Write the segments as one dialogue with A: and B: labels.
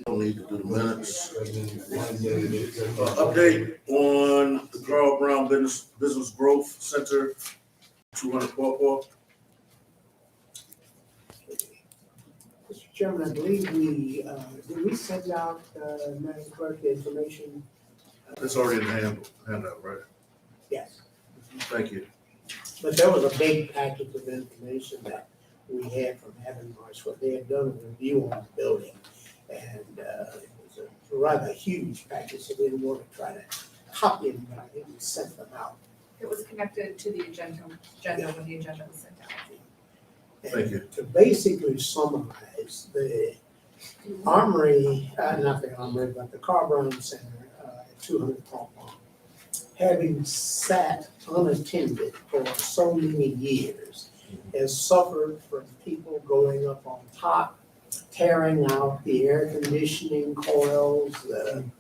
A: Don't need to do the minutes. Update on the Carl Brown Business Growth Center, 200 Paw.
B: Mr. Chairman, I believe did we send out, Madam Clerk, the information?
A: It's already in the handout, right?
B: Yes.
A: Thank you.
B: But there was a big package of information that we had from Evan Marsh, what they had done a review on the building. And it was a rather huge package, so we didn't want to try to copy them, but I think we sent them out.
C: It was connected to the agenda when the agenda was sent out.
A: Thank you.
B: To basically summarize, the Armory, not the Armory, but the Carl Brown Center at 200 Paw Pond, having sat unattended for so many years, has suffered from people going up on top, tearing out the air conditioning coils, and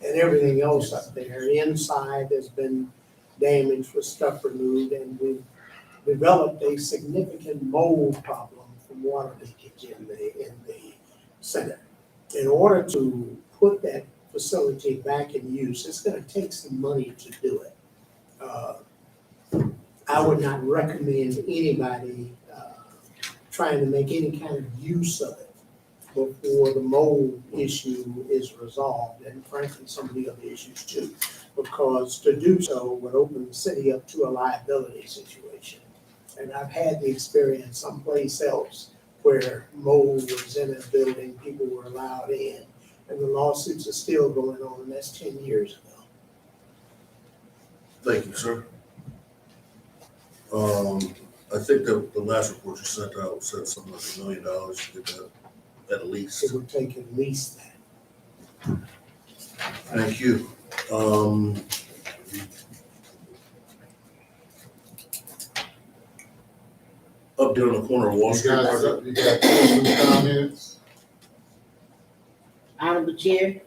B: everything else up there. Inside has been damaged with stuff removed, and we've developed a significant mold problem from water leakage in the center. In order to put that facility back in use, it's gonna take some money to do it. I would not recommend anybody trying to make any kind of use of it before the mold issue is resolved, and frankly, some of the other issues too, because to do so would open the city up to a liability situation. And I've had the experience someplace else where mold was in a building, people were allowed in, and the lawsuits are still going on, and that's 10 years ago.
A: Thank you, sir. I think the last report you sent out said something like $1 million to get that at least.
B: It would take at least that.
A: Thank you. Update on the corner of Wall Street.
D: You got some comments?
E: Honorable Chair,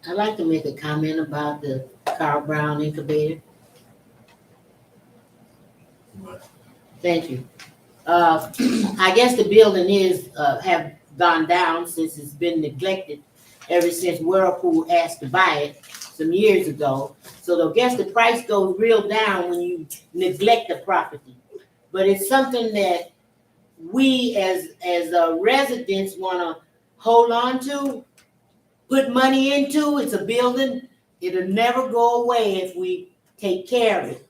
E: I'd like to make a comment about the Carl Brown Incubator. Thank you. I guess the building have gone down since it's been neglected ever since Whirlpool asked to buy it some years ago. So I guess the price goes real down when you neglect the property. But it's something that we as residents want to hold on to, put money into. It's a building. It'll never go away if we take care of it.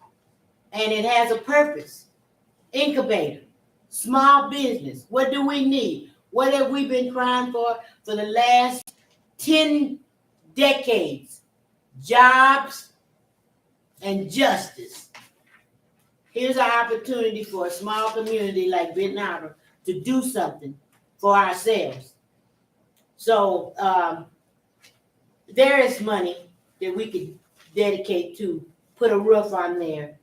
E: And it has a purpose. Incubator, small business. What do we need? What have we been crying for the last 10 decades? Jobs and justice. Here's an opportunity for a small community like Benton Harbor to do something for ourselves. So there is money that we could dedicate to put a roof on there,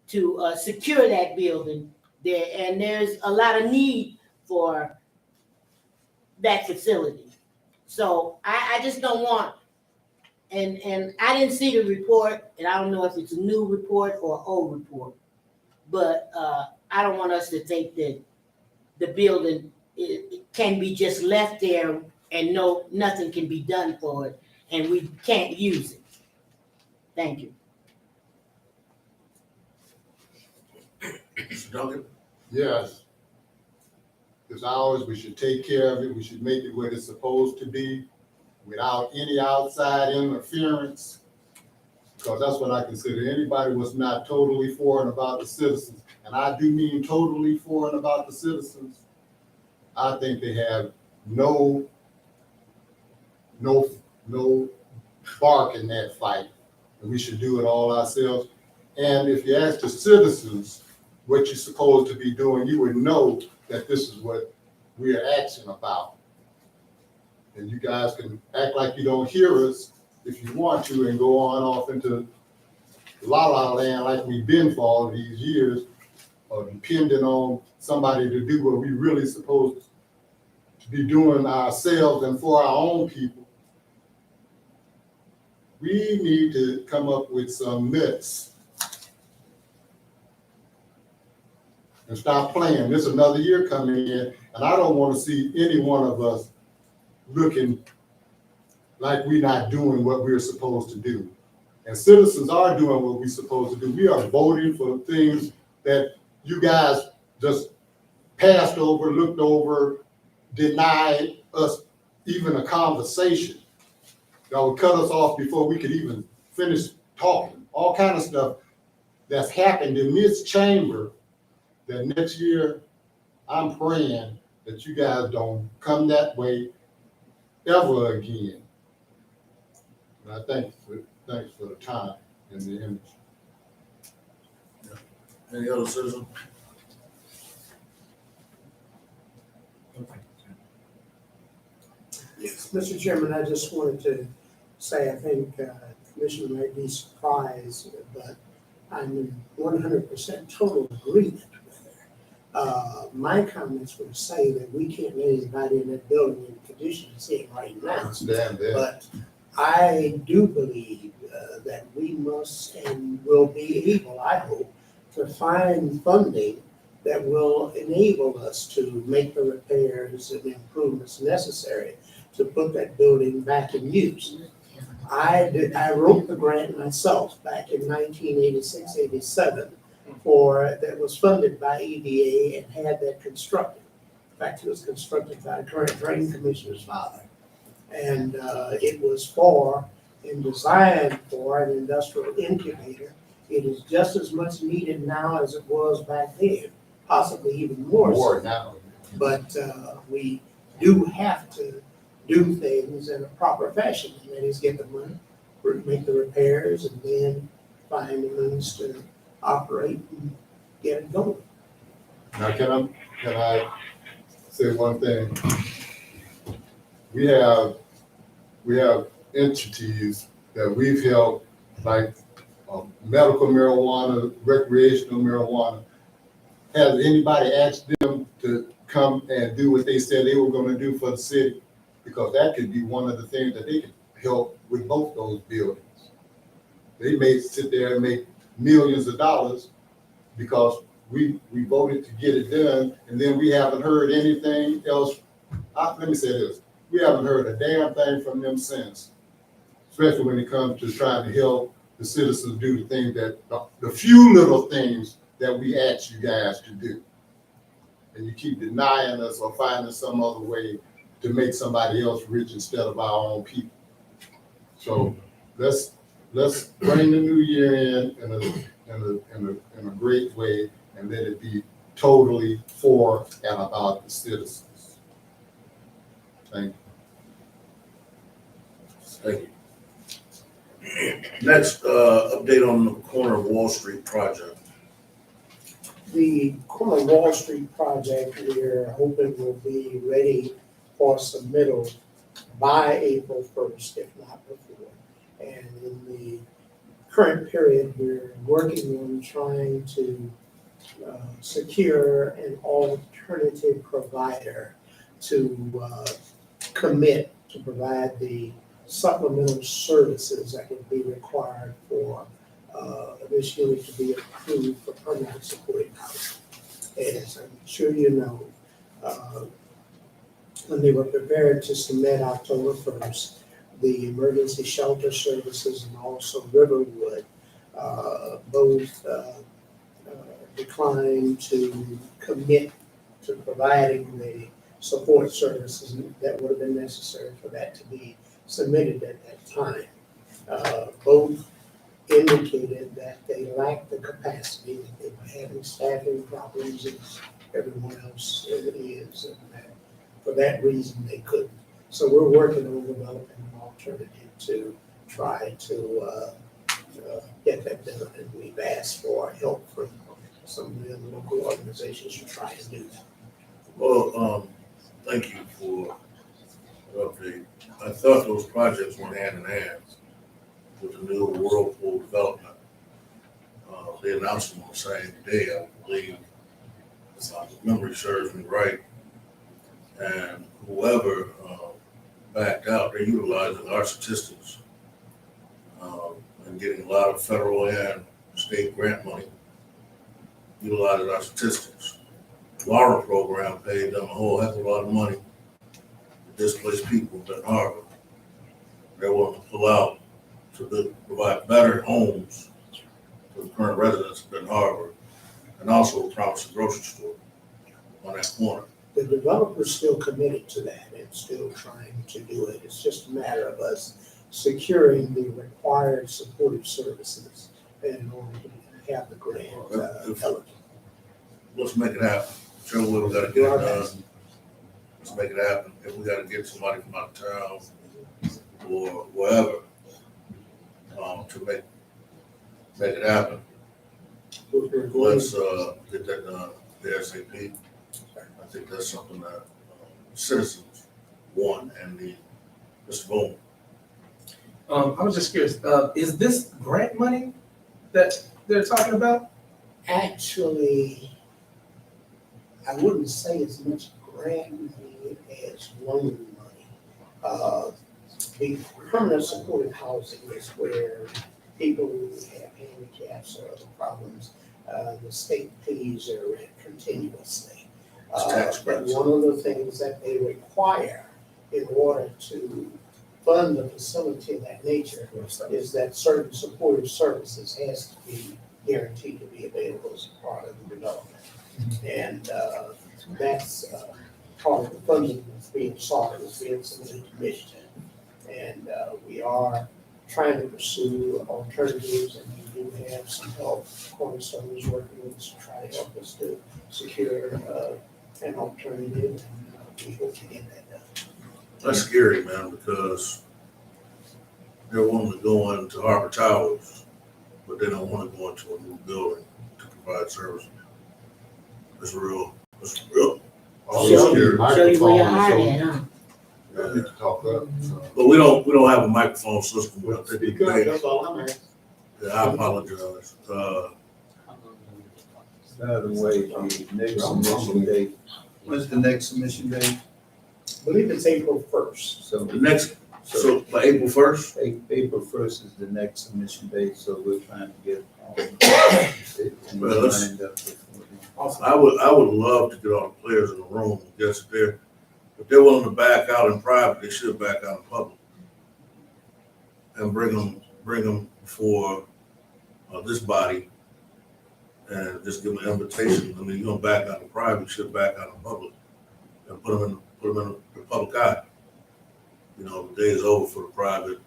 E: to secure that building there, and there's a lot of need for that facility. So I just don't want, and I didn't see the report, and I don't know if it's a new report or old report, but I don't want us to think that the building it can be just left there and nothing can be done for it, and we can't use it. Thank you.
A: Mr. Duncan?
D: Yes. As always, we should take care of it. We should make it what it's supposed to be without any outside interference. Because that's what I consider anybody was not totally for and about the citizens. And I do mean totally for and about the citizens. I think they have no bark in that fight. And we should do it all ourselves. And if you ask the citizens what you're supposed to be doing, you would know that this is what we are asking about. And you guys can act like you don't hear us if you want to and go on off into la la land like we've been for all of these years, or depending on somebody to do what we really supposed to be doing ourselves and for our own people. We need to come up with some myths. and stop playing. There's another year coming in, and I don't want to see any one of us looking like we're not doing what we're supposed to do. And citizens are doing what we're supposed to do. We are voting for things that you guys just passed over, looked over, denied us even a conversation. That would cut us off before we could even finish talking. All kind of stuff that's happened in this chamber that next year, I'm praying that you guys don't come that way ever again. And I thanks for the time and the image.
A: Any other citizen?
B: Yes, Mr. Chairman, I just wanted to say, I think Commissioner might be surprised, but I'm in 100% total agreement with her. My comments would say that we can't let anybody in that building in the condition it's in right
D: I
B: now.
D: understand that.
B: But I do believe that we must and will be able, I hope, to find funding that will enable us to make the repairs and improvements necessary to put that building back in use. I wrote the grant myself back in 1986, 87 that was funded by EDA and had that constructed. In fact, it was constructed by a current drain commissioner's father. And it was for and designed for an industrial incubator. It is just as much needed now as it was back then, possibly even more so.
D: More now.
B: But we do have to do things in a proper fashion, and that is get the money, make the repairs, and then find the means to operate and get it going.
D: Now, can I say one thing? We have entities that we've helped, like medical marijuana, recreational marijuana. Has anybody asked them to come and do what they said they were going to do for the city? Because that could be one of the things that they can help with both those buildings. They may sit there and make millions of dollars because we voted to get it done, and then we haven't heard anything else. Let me say this. We haven't heard a damn thing from them since, especially when it comes to trying to help the citizens do the things that, the few little things that we ask you guys to do. And you keep denying us or finding some other way to make somebody else rich instead of our own people. So let's bring the new year in a great way and let it be totally for and about the citizens. Thank you.
A: Thank you. Next, update on the corner of Wall Street project.
B: The corner Wall Street project, we're hoping will be ready for submittal by April 1st, if not before. And in the current period, we're working on trying to secure an alternative provider to commit to provide the supplemental services that would be required for this unit to be approved for permanent supporting housing. As I'm sure you know, when they were prepared to submit October 1st, the emergency shelter services and also Riverwood both declined to commit to providing the support services that would have been necessary for that to be submitted at that time. Both indicated that they lacked the capacity, that they were having staffing problems as everyone else is, and that for that reason they couldn't. So we're working on developing an alternative to try to get that done, and we've asked for help from some of the other local organizations to try and do that.
A: Well, thank you for the update. I thought those projects went hand in hand with the new Whirlpool Development. They announced them on the same day, I believe, if memory serves me right. And whoever backed out, they're utilizing our statistics and getting a lot of federal and state grant money, utilizing our statistics. Laura program paid them a whole heck of a lot of money to displace people in Benton Harbor. They want to pull out to provide better homes for the current residents of Benton Harbor, and also promise a grocery store on that corner.
B: The developer's still committed to that and still trying to do it. It's just a matter of us securing the required supportive services in order to have the grant eligible.
A: Let's make it happen. Whichever way we gotta get it done, let's make it happen. If we gotta get somebody from out of town or wherever, to make it happen, let's, get that done ASAP. I think that's something that citizens want and need. Mr. Boone.
F: I was just curious, is this grant money that they're talking about?
B: Actually, I wouldn't say as much grant money as loan money. The permanent supportive housing is where people who have handicaps or other problems, the state pays their rent continuously. But one of the things that they require in order to fund a facility of that nature is that certain supportive services has to be guaranteed to be available as a part of the development. And that's part of the funding that's being sought, is being submitted to Michigan. And we are trying to pursue alternatives, and we do have some help. Cornerstone is working with us to try to help us to secure an alternative, and we hope to get that done.
A: That's scary, man, because they're wanting to go into Harbor Towers, but they don't want to go into a new building to provide service. It's real.
D: All
E: Show
D: these
E: you where your heart
D: microphones,
E: at, huh?
D: so you need to talk up.
A: But we don't have a microphone system. I think
D: Speak up, that's all I'm asking.
A: Yeah, I apologize.
G: By the way, the next submission date, when's the next submission date?
B: I believe it's April 1st.
G: So,
A: The next, so by April 1st,
G: April 1st is the next submission date, so we're trying to get all
A: Well, let's-
G: lined up before then.
A: I would love to get all the players in the room and guess if they're willing to back out in private, they should back out in public. And bring them before this body and just give them an invitation. I mean, you're gonna back out in private, you should back out in public and put them in the public eye. You know, the day is over for the private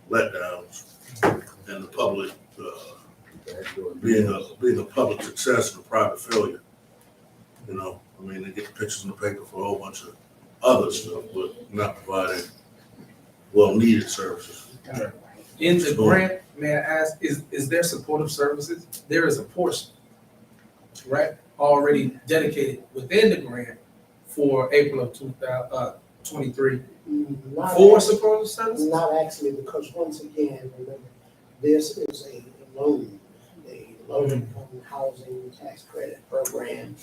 A: letdowns and the public, being a public success and a private failure. You know, I mean, they get pictures in the paper for a whole bunch of other stuff, but not providing well-needed services.
F: In the grant, may I ask, is there supportive services? There is a portion, right, already dedicated within the grant for April of 2023
B: Not
F: for
B: actually-
F: supportive services?
B: Not actually, because once again, remember, this is a loan, low-income housing tax credit program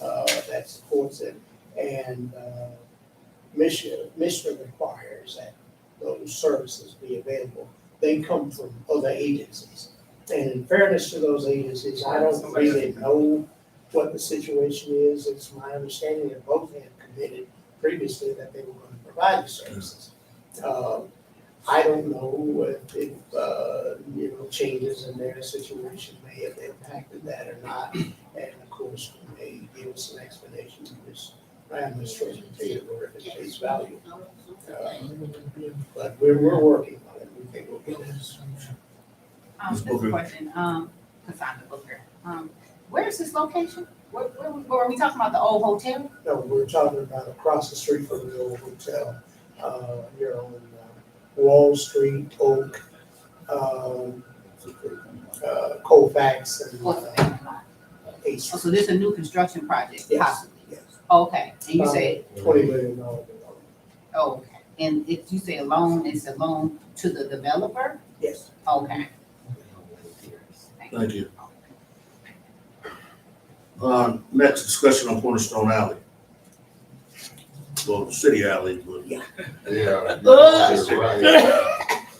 B: that supports it. And Michigan requires that those services be available. They come from other agencies. And in fairness to those agencies, I don't really know what the situation is. It's my understanding that both have committed previously that they were going to provide the services. I don't know if changes in their situation may have impacted that or not. And of course, we may give us an explanation of this. My administration tell you where it face value. But we're working on it. We think we'll get it.
A: Ms.
C: This
A: Booker.
C: question, Cassandra Booker, where is this location? Where are we talking about, the old hotel?
B: No, we're talking about across the street from the old hotel, here on Wall Street, Oak, Colfax, and Eighth
C: Oh,
B: Street.
C: so this is a new construction project,
B: Yes.
C: possibly?
B: Yes.
C: Okay, and you say,
B: $20 million development.
C: oh, okay, and if you say a loan, it's a loan to the developer?
B: Yes.
C: Okay.
A: Thank you. Next discussion on Cornerstone Alley. Well, City Alley, but
B: Yeah.
D: Yeah.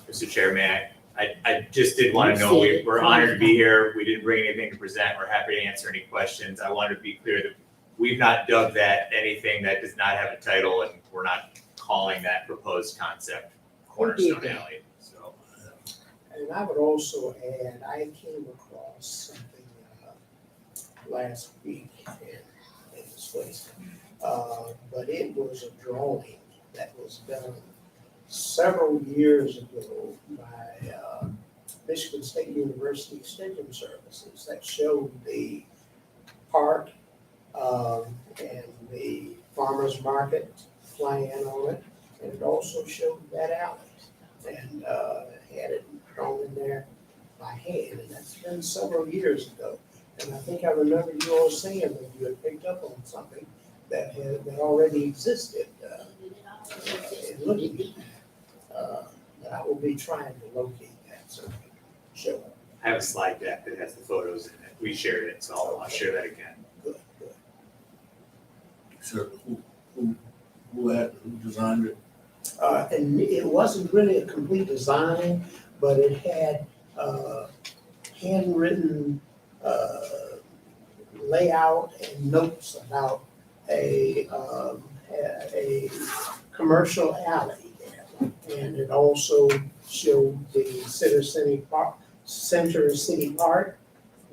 H: Mr. Chairman, I just did want to know, we're honored to be here. We didn't bring anything to present. We're happy to answer any questions. I wanted to be clear that we've not dubbed that anything that does not have a title, and we're not calling that proposed concept Cornerstone
E: that?
H: Alley, so.
B: And I would also add, I came across something last week in this place. But it was a drawing that was done several years ago by Michigan State University Extension Services that showed the park and the farmer's market plan on it. And it also showed that alley and had it drawn in there by hand. And that's been several years ago. And I think I remember you all saying that you had picked up on something that already existed. And looking, that I will be trying to locate that, so show it.
H: I have a slide deck that has the photos in it. We shared it, so I'll share that again.
B: Good, good.
A: So who designed it?
B: And it wasn't really a complete design, but it had handwritten layout and notes about a commercial alley there. And it also showed the Center City Park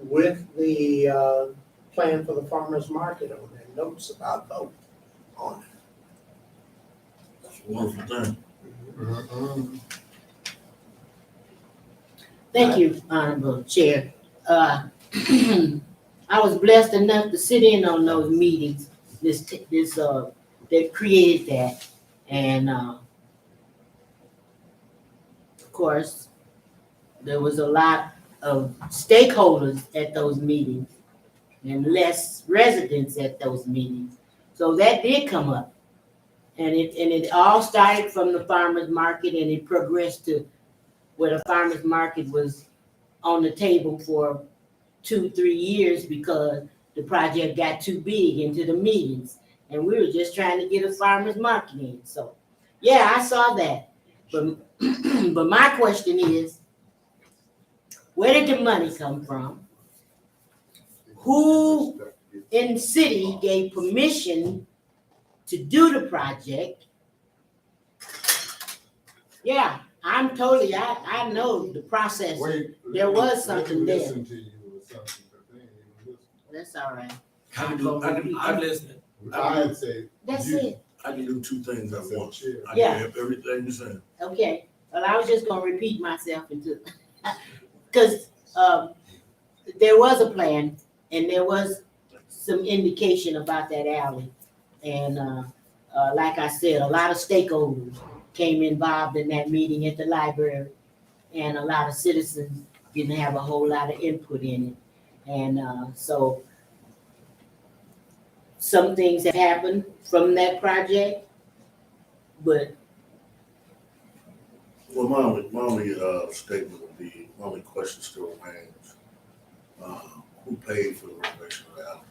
B: with the plan for the farmer's market on it, notes about both on it.
A: It's a wonderful thing.
E: Thank you, Honorable Chair. I was blessed enough to sit in on those meetings, that created that. And, of course, there was a lot of stakeholders at those meetings and less residents at those meetings. So that did come up. And it all started from the farmer's market, and it progressed to where the farmer's market was on the table for 2-3 years because the project got too big into the meetings. And we were just trying to get a farmer's market in. So, yeah, I saw that. But, but my question is, where did the money come from? Who in the city gave permission to do the project? Yeah, I'm totally, I know the process. There was something there.
D: Listen to you or something, but they ain't even listen.
E: That's all right.
F: I'm listening.
D: I'd say.
E: That's
D: you-
E: it.
A: I can do two things at
D: That's a
A: once.
D: chair.
A: I
E: Yeah.
A: can have everything you said.
E: Okay, well, I was just gonna repeat myself because there was a plan and there was some indication about that alley. And like I said, a lot of stakeholders came involved in that meeting at the library, and a lot of citizens didn't have a whole lot of input in it. And so some things have happened from that project, but
A: Well, my only statement would be, my only question still remains, who paid for the renovation of the alley?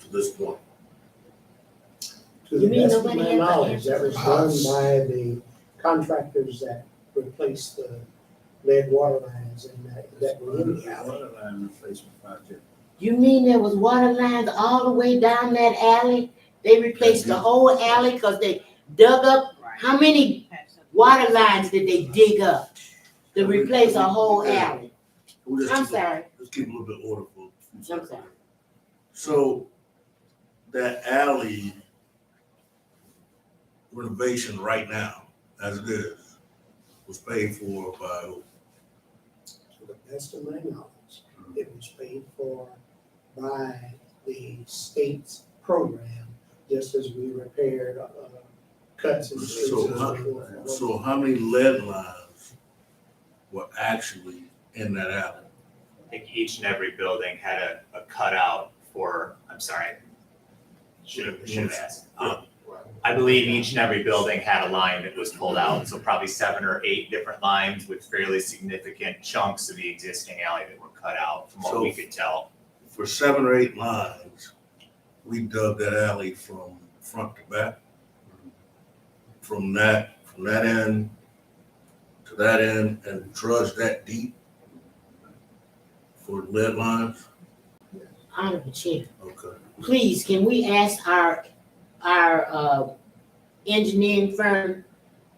A: To this point,
B: To
E: You
B: the
E: mean
B: best of
E: nobody
B: my
E: had the
B: knowledge, that was
D: answers?
B: done by the contractors that replaced the lead water lines that were in the alley.
G: Water line replacement project.
E: you mean there was water lines all the way down that alley? They replaced the whole alley because they dug up, how many water lines did they dig up to replace a whole alley?
A: We'll just
E: I'm
A: keep
E: sorry,
A: Let's keep a little bit order for.
E: I'm sorry.
A: So that alley renovation right now, as it is, was paid for by who?
B: To the best of my knowledge, it was paid for by the state's program, just as we repaired cuts and streets.
A: So how many lead lines were actually in that alley?
H: I think each and every building had a cutout for, I'm sorry, should have asked. I believe each and every building had a line that was pulled out, so probably 7 or 8 different lines with fairly significant chunks of the existing alley that were cut out, from what we could tell.
A: For 7 or 8 lines, we dug that alley from front to back. From that end to that end, and trudged that deep for lead lines?
E: Honorable Chair,
A: Okay.
E: please, can we ask our engineering firm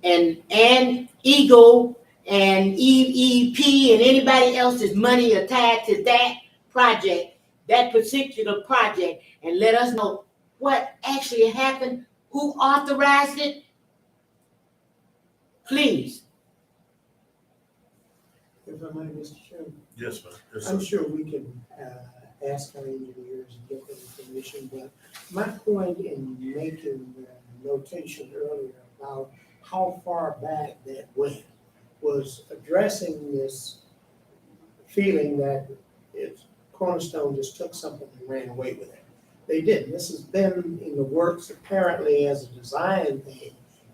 E: and Eagle and EEP and anybody else's money attached to that project, that particular project, and let us know what actually happened, who authorized it? Please.
B: If I might, Mr. Chairman,
A: Yes, ma'am. Yes,
B: I'm
A: sir.
B: sure we can ask our engineers and get the information, but my point in making the notation earlier about how far back that went was addressing this feeling that it's Cornerstone just took something and ran away with it. They didn't. This has been in the works apparently as a design thing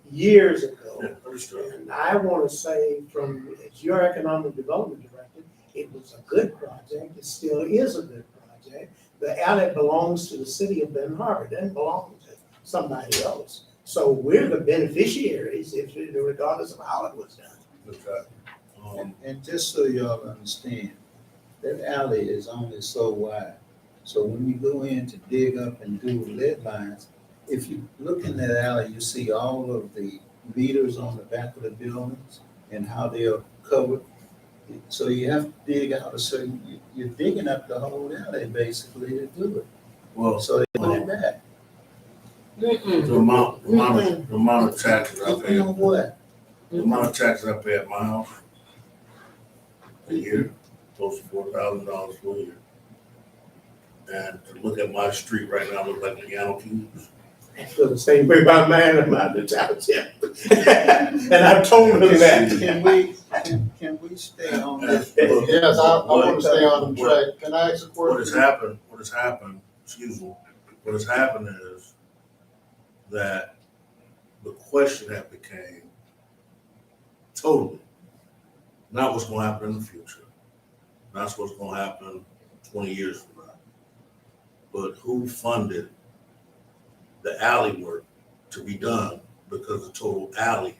B: years ago.
A: Yeah, understood.
B: And I want to say from, as your economic development director, it was a good project. It still is a good project. The alley belongs to the city of Ben Harbor. It doesn't belong to somebody else. So we're the beneficiaries regardless of how it was done.
A: Okay.
G: And just so y'all understand, that alley is only so wide. So when you go in to dig up and do lead lines, if you look in that alley, you see all of the meters on the back of the buildings and how they are covered. So you have to dig out a certain, you're digging up the whole alley basically to do it.
A: Well,
G: So they put it back.
A: the amount of taxes I
G: You
A: pay,
G: know what?
A: the amount of taxes I pay at my house a year, close to $4,000 for a year. And to look at my street right now, look like piano keys.
B: I feel the same way about mine and my township. And I've told them that.
G: Can we stay on this?
D: Yes, I want to stay on the track. Can I ask a
A: What has
D: question?
A: happened, excuse me, what has happened is that the question that became totally not what's gonna happen in the future, not what's gonna happen 20 years from now, but who funded the alley work to be done, because the total alley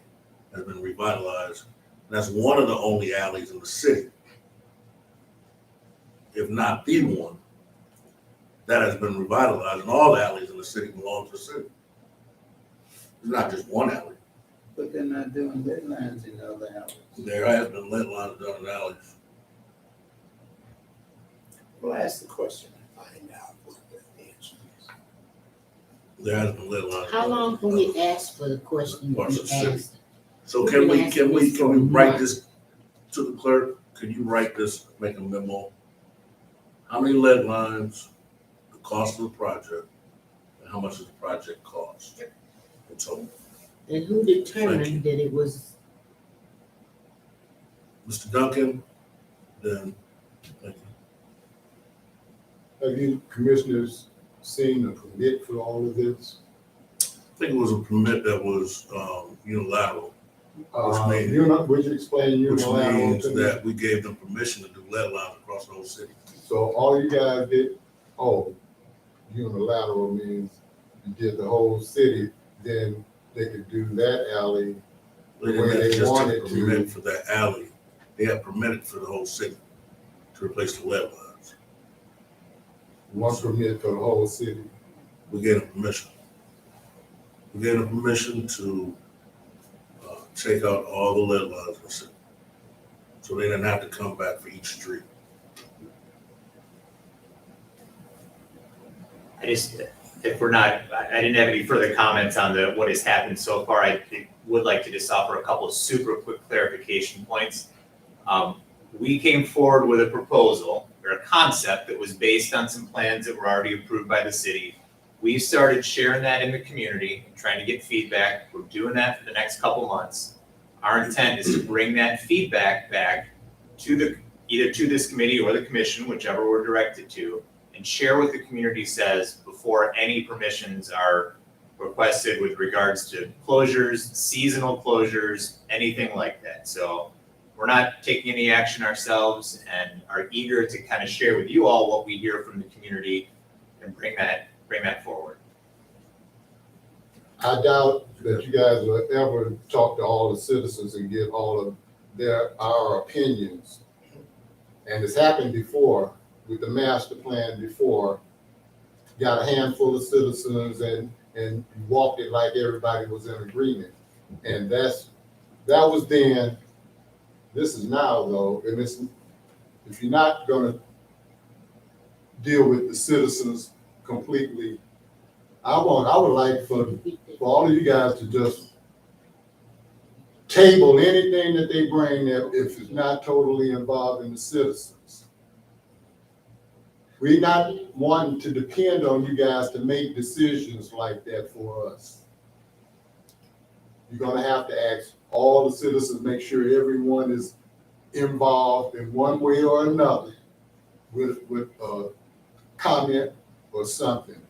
A: has been revitalized. And that's one of the only alleys in the city, if not the one, that has been revitalized, and all the alleys in the city belong to the city. It's not just one alley.
G: But they're not doing lead lines in other alleys.
A: There has been lead lines done in alleys.
B: We'll ask the question and find out what the answer is.
A: There has been lead lines.
E: How
A: done
E: long
A: in
E: can we ask for the question to
A: Parts of
E: be
A: the city.
E: asked?
A: So can we write this to the clerk? Can you write this, make a memo? How many lead lines, the cost of the project, and how much does the project cost in total?
E: And who
A: Thank you.
E: determined that it was,
A: Mr. Duncan, then, thank you.
D: Have you commissioners seen a permit for all of this?
A: I think it was a permit that was unilateral,
D: Would you explain
A: which
D: unilateral
A: means
D: to me?
A: that we gave them permission to do lead lines across the whole city.
D: So all you guys did, unilateral means you did the whole city, then they could do that alley.
A: They
D: The way
A: didn't
D: they
A: just
D: wanted
A: take
D: to.
A: a permit for that alley, they have permitted for the whole city to replace the lead lines.
D: One permit for the whole city.
A: We gave them permission. We gave them permission to take out all the lead lines in the city. So they didn't have to come back for each street.
H: If we're not, I didn't have any further comments on what has happened so far. I would like to just offer a couple of super quick clarification points. We came forward with a proposal or a concept that was based on some plans that were already approved by the city. We started sharing that in the community, trying to get feedback. We're doing that for the next couple months. Our intent is to bring that feedback back to either to this committee or the commission, whichever we're directed to, and share what the community says before any permissions are requested with regards to closures, seasonal closures, anything like that. So we're not taking any action ourselves and are eager to kind of share with you all what we hear from the community and bring that forward.
D: I doubt that you guys will ever talk to all the citizens and get all of our opinions. And it's happened before with the master plan before. got a handful of citizens and walked it like everybody was in agreement. And that was then. This is now though, and it's, if you're not gonna deal with the citizens completely, I would like for all of you guys to just table anything that they bring that if it's not totally involving the citizens. We're not wanting to depend on you guys to make decisions like that for us. You're gonna have to ask all the citizens, make sure everyone is involved in one way or another with a comment or something.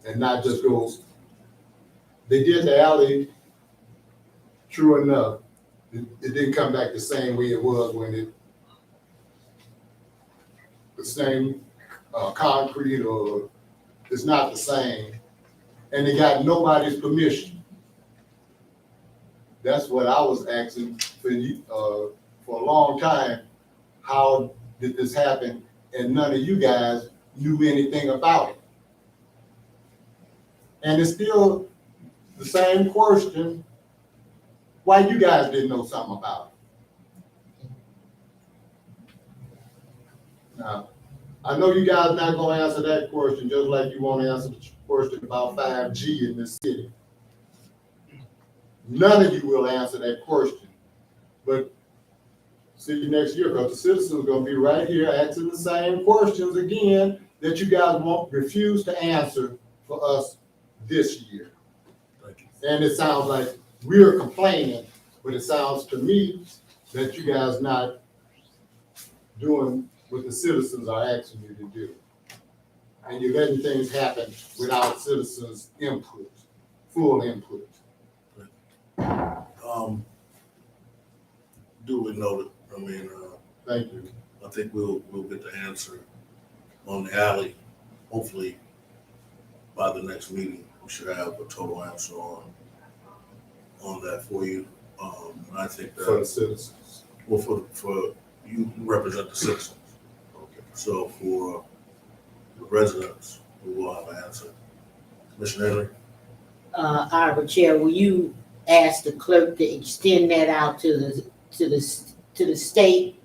D: And not just go, they did the alley, true enough, it didn't come back the same way it was when the same concrete, or it's not the same. And they got nobody's permission. That's what I was asking for you, for a long time. How did this happen? And none of you guys knew anything about it. And it's still the same question, why you guys didn't know something about it. Now, I know you guys not gonna answer that question just like you wanna answer the question about 5G in this city. None of you will answer that question, but see you next year, because the citizens are gonna be right here asking the same questions again that you guys won't refuse to answer for us this year.
A: Thank you.
D: And it sounds like we're complaining, but it sounds to me that you guys not doing what the citizens are asking you to do. And you're letting things happen without citizens' input, full input.
A: Duly noted. I mean,
D: Thank you.
A: I think we'll get the answer on the alley, hopefully by the next meeting. We should have a total answer on that for you. And I think
D: For the
A: that,
D: citizens.
A: well, for you represent the citizens.
D: Okay.
A: So for the residents, we will have an answer. Commissioner Henry?
E: Honorable Chair, will you ask the clerk to extend that out to the state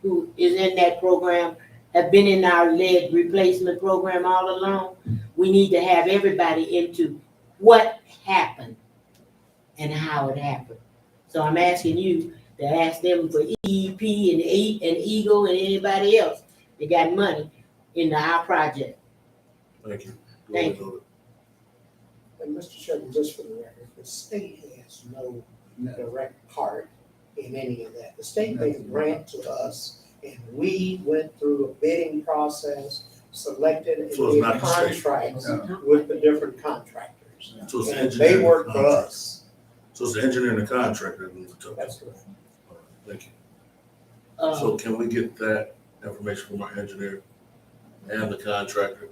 E: who is in that program, have been in our lead replacement program all along? We need to have everybody into what happened and how it happened. So I'm asking you to ask them for EEP and Eagle and anybody else that got money into our project.
A: Thank you.
E: Thank
A: Duly noted.
B: And Mr. Chairman, just for the record, the state has no direct part in any of that. The state made a grant to us, and we went through a bidding process, selected and
A: So it's
B: did
A: not the state.
B: contracts
G: No.
B: with the different contractors.
A: So it's the
B: And
A: engineer
B: they
A: and the
B: work for
A: contractor.
B: us.
A: So it's the engineer and the contractor that needs to talk.
B: That's correct.
A: Thank you.
E: Uh,
A: So can we get that information from our engineer and the contractor?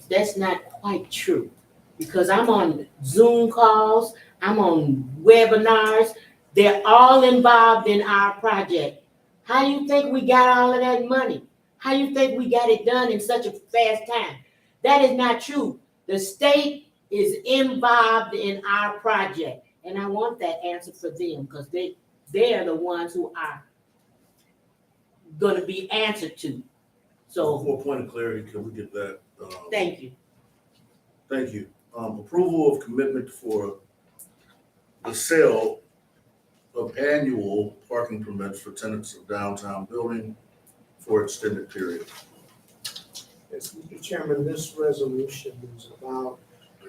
E: That's not quite true, because I'm on Zoom calls, I'm on webinars, they're all involved in our project. How do you think we got all of that money? How do you think we got it done in such a fast time? That is not true. The state is involved in our project, and I want that answer for them, because they are the ones who are gonna be answered to. So,
A: For a point of clarity, can we get that?
E: thank you.
A: Thank you. Approval of commitment for the sale of annual parking permits for tenants of downtown building for extended period.
B: Yes, Mr. Chairman, this resolution is about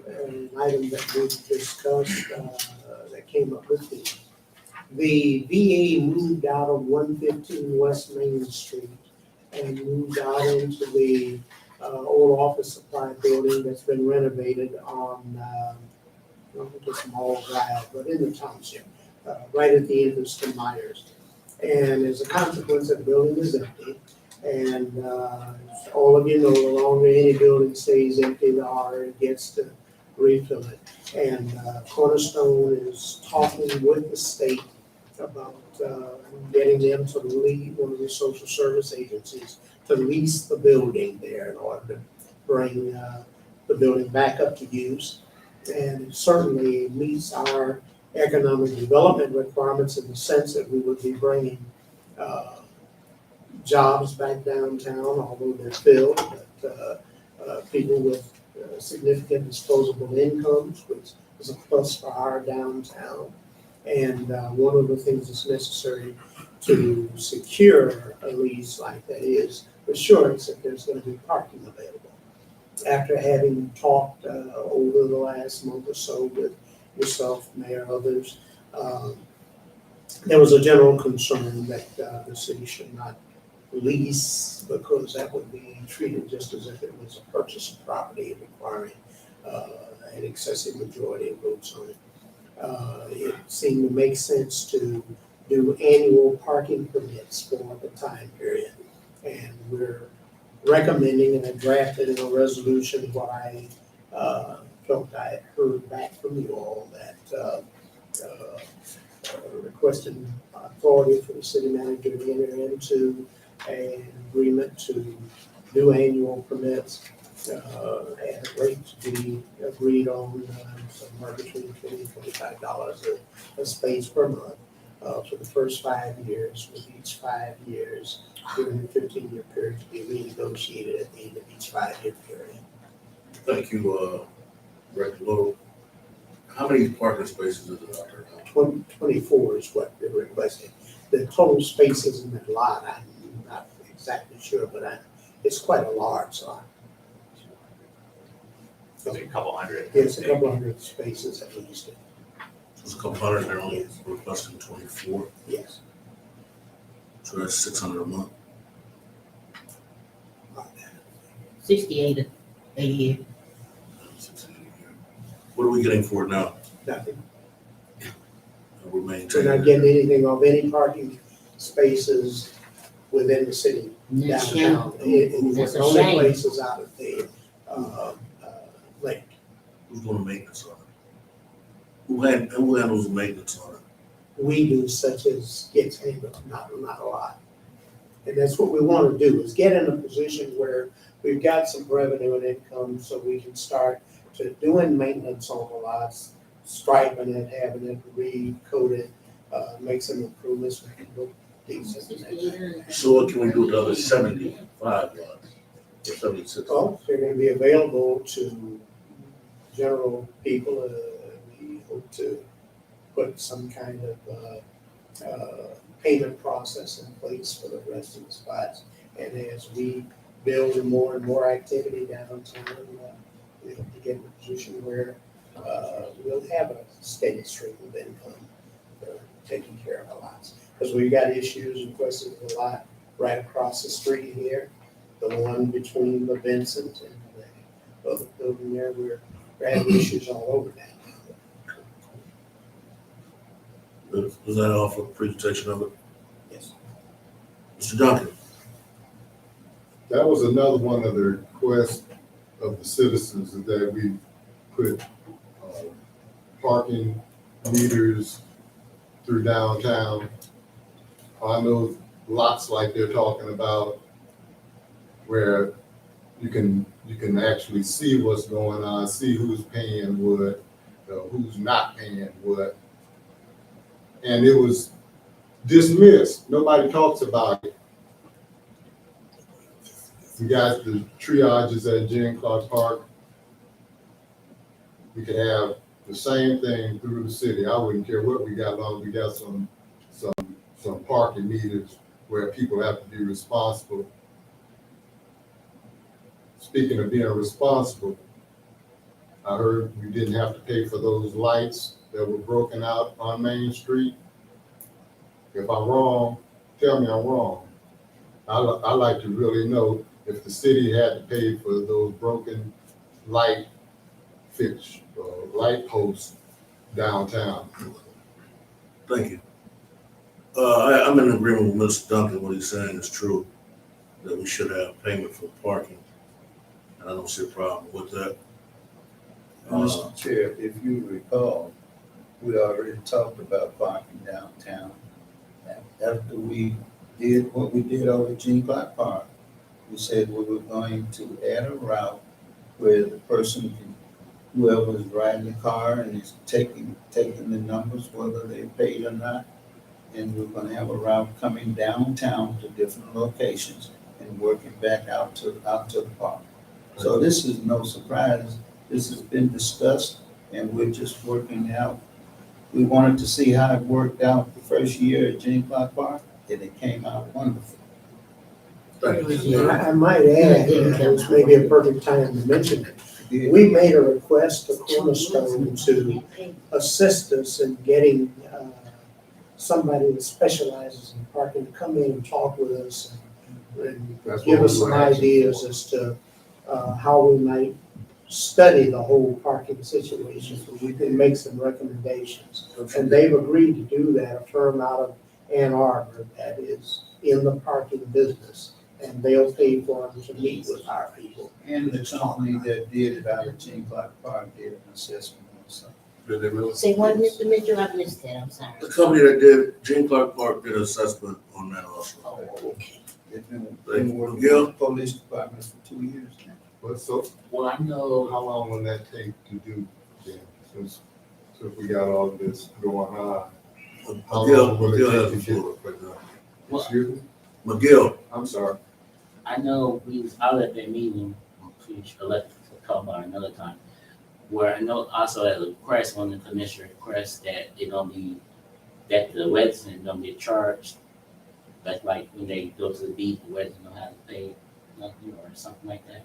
B: an item that we discussed, that came up with the VA moved out of 115 West Main Street and moved out into the old office supply building that's been renovated on, not just Mall Drive, but in the township, right at the end of St. Myers. And as a consequence, that building is empty. And all of you know, the longer any building stays empty, the harder it gets to refill it. And Cornerstone is talking with the state about getting them to lease, one of the social service agencies, to lease the building there in order to bring the building back up to use. And it certainly meets our economic development requirements in the sense that we would be bringing jobs back downtown, although they're filled, but people with significant disposable incomes, which is a plus for our downtown. And one of the things that's necessary to secure a lease like that is assurance that there's going to be parking available. After having talked over the last month or so with yourself, Mayor, others, there was a general concern that the city should not lease because that would be treated just as if it was a purchase of property requiring an excessive majority of votes on it. It seemed to make sense to do annual parking permits for the time period. And we're recommending, and I drafted in a resolution what I felt I had heard back from you all, that requesting authority for the city manager to enter into an agreement to do annual permits at a rate to be agreed on, somewhere between $20 and $25 a space per month for the first 5 years, with each 5 years during the 15-year period to be renegotiated at the end of each 5-year period.
A: Thank you, Director Little. How many parking spaces is it out there now?
B: 24 is what they're requesting. The total spaces in that lot, I'm not exactly sure, but it's quite a large lot.
H: It's a couple hundred.
B: It's a couple hundred spaces at least.
A: There's a couple hundred, they're only requesting 24,
B: Yes.
A: so that's 600 a month.
E: 68 a year.
A: 600 a year. What are we getting for it now?
B: Nothing.
A: We're
B: We're
A: maintaining.
B: not getting anything of any parking spaces within the city
E: That's
B: downtown.
E: That's
B: The
E: a
B: only
E: shame.
B: place is out at the lake.
A: Who's doing the maintenance on it? Who handles the maintenance on it?
B: We do, such as gets handled, not a lot. And that's what we want to do, is get in a position where we've got some revenue and income so we can start to doing maintenance on the lots, striping it, having it re-coated, make some improvements, make it look decent. and that kind of thing.
A: So what can we do with the other 75 lots? Or 76?
B: Well, they're gonna be available to general people. We hope to put some kind of payment process in place for the rest of the spots. And as we build more and more activity downtown, we hope to get in a position where we'll have a steady stream of income for taking care of our lots. Because we've got issues and questions a lot right across the street here, the one between the Vincent and the other building there, we're having issues all over that.
A: Is that all for the presentation of it?
B: Yes.
A: Mr. Duncan?
D: That was another one of the requests of the citizens, is that we put parking meters through downtown. I know lots like they're talking about where you can actually see what's going on, see who's paying what, who's not paying what. And it was dismissed. Nobody talks about it. We got the triages at Jen Clark Park. We could have the same thing through the city. I wouldn't care what we got, long as we got some parking meters where people have to be responsible. Speaking of being responsible, I heard we didn't have to pay for those lights that were broken out on Main Street. If I'm wrong, tell me I'm wrong. I like to really know if the city had to pay for those broken light fixtures, light posts downtown.
A: Thank you. I'm in agreement with Mr. Duncan. What he's saying is true, that we should have payment for parking. And I don't see a problem with that.
G: Mr. Chair, if you recall, we already talked about parking downtown. After we did what we did over at Jean Clark Park, we said we were going to add a route where the person can, whoever's riding the car and is taking the numbers, whether they paid or not. And we're gonna have a route coming downtown to different locations and working back out to the park. So this is no surprise. This has been discussed and we're just working out. We wanted to see how it worked out the first year at Gene Clark Park, and it came out wonderful.
A: Thank you.
B: And I might add, this may be a perfect time to mention it. We made a request to Cornerstone to assist us in getting somebody that specializes in parking to come in and talk with us and
D: That's
B: give
D: what
B: us
D: we
B: some
D: were asking
B: ideas
D: for.
B: as to how we might study the whole parking situation, so we can make some recommendations. And they've agreed to do that, a firm out of Ann Arbor that is in the parking business, and they'll pay for them to meet with our people.
G: And the company that did it out at Gene Clark Park did an assessment also.
A: Did they really?
E: Say what, Mr. Mitchell? I missed that, I'm sorry.
A: The company that did, Gene Clark Park did assessment on that also.
E: Oh, okay.
G: They've been
A: Thank you.
G: working
A: Gil?
G: with the police department for 2 years now.
D: But so, well, I know how long will that take to do, then, since we got all of this going on? How
A: McGill,
D: long will
A: McGill
D: it
A: has the
D: take to
A: floor.
D: get, excuse me?
A: McGill,
D: I'm sorry.
I: I know we was out at that meeting, which elected to talk about another time, where I know also at the request, on the commissioner request that it gonna be, that the resident gonna get charged. That's like when they go to the beach, the resident don't have to pay nothing or something like that.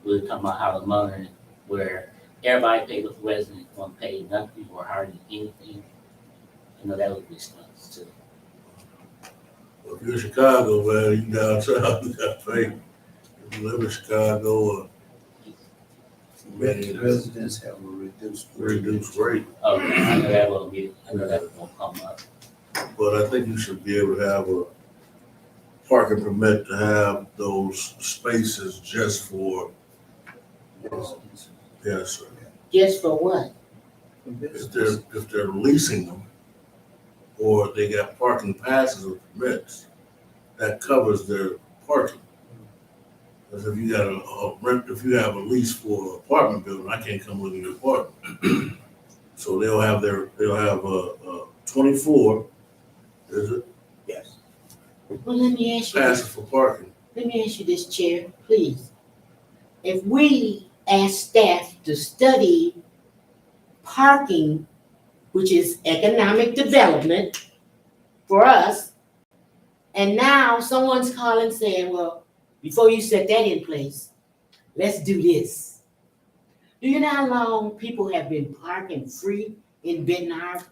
I: We were talking about how the money, where everybody pay, but the resident won't pay nothing or hardly anything. I know that would be discussed too.
A: if you're in Chicago, man, you downtown, you got to pay. If you live in Chicago, or
G: Residents have a reduced rate.
A: reduced rate.
I: Okay, I know that will be, I know that will come up.
A: But I think you should be able to have a parking permit to have those spaces just for,
G: Residents.
A: yes, sir.
E: Just for what?
A: If they're leasing them, or they got parking passes or permits, that covers their parking. Because if you got a rent, if you have a lease for an apartment building, I can't come live in your apartment. So they'll have a 24, is it,
B: Yes.
E: Well, let me ask you this.
A: passes for parking.
E: Let me ask you this, Chair, please. If we ask staff to study parking, which is economic development for us, and now someone's calling saying, well, before you set that in place, let's do this. Do you know how long people have been parking free in Benton Harbor?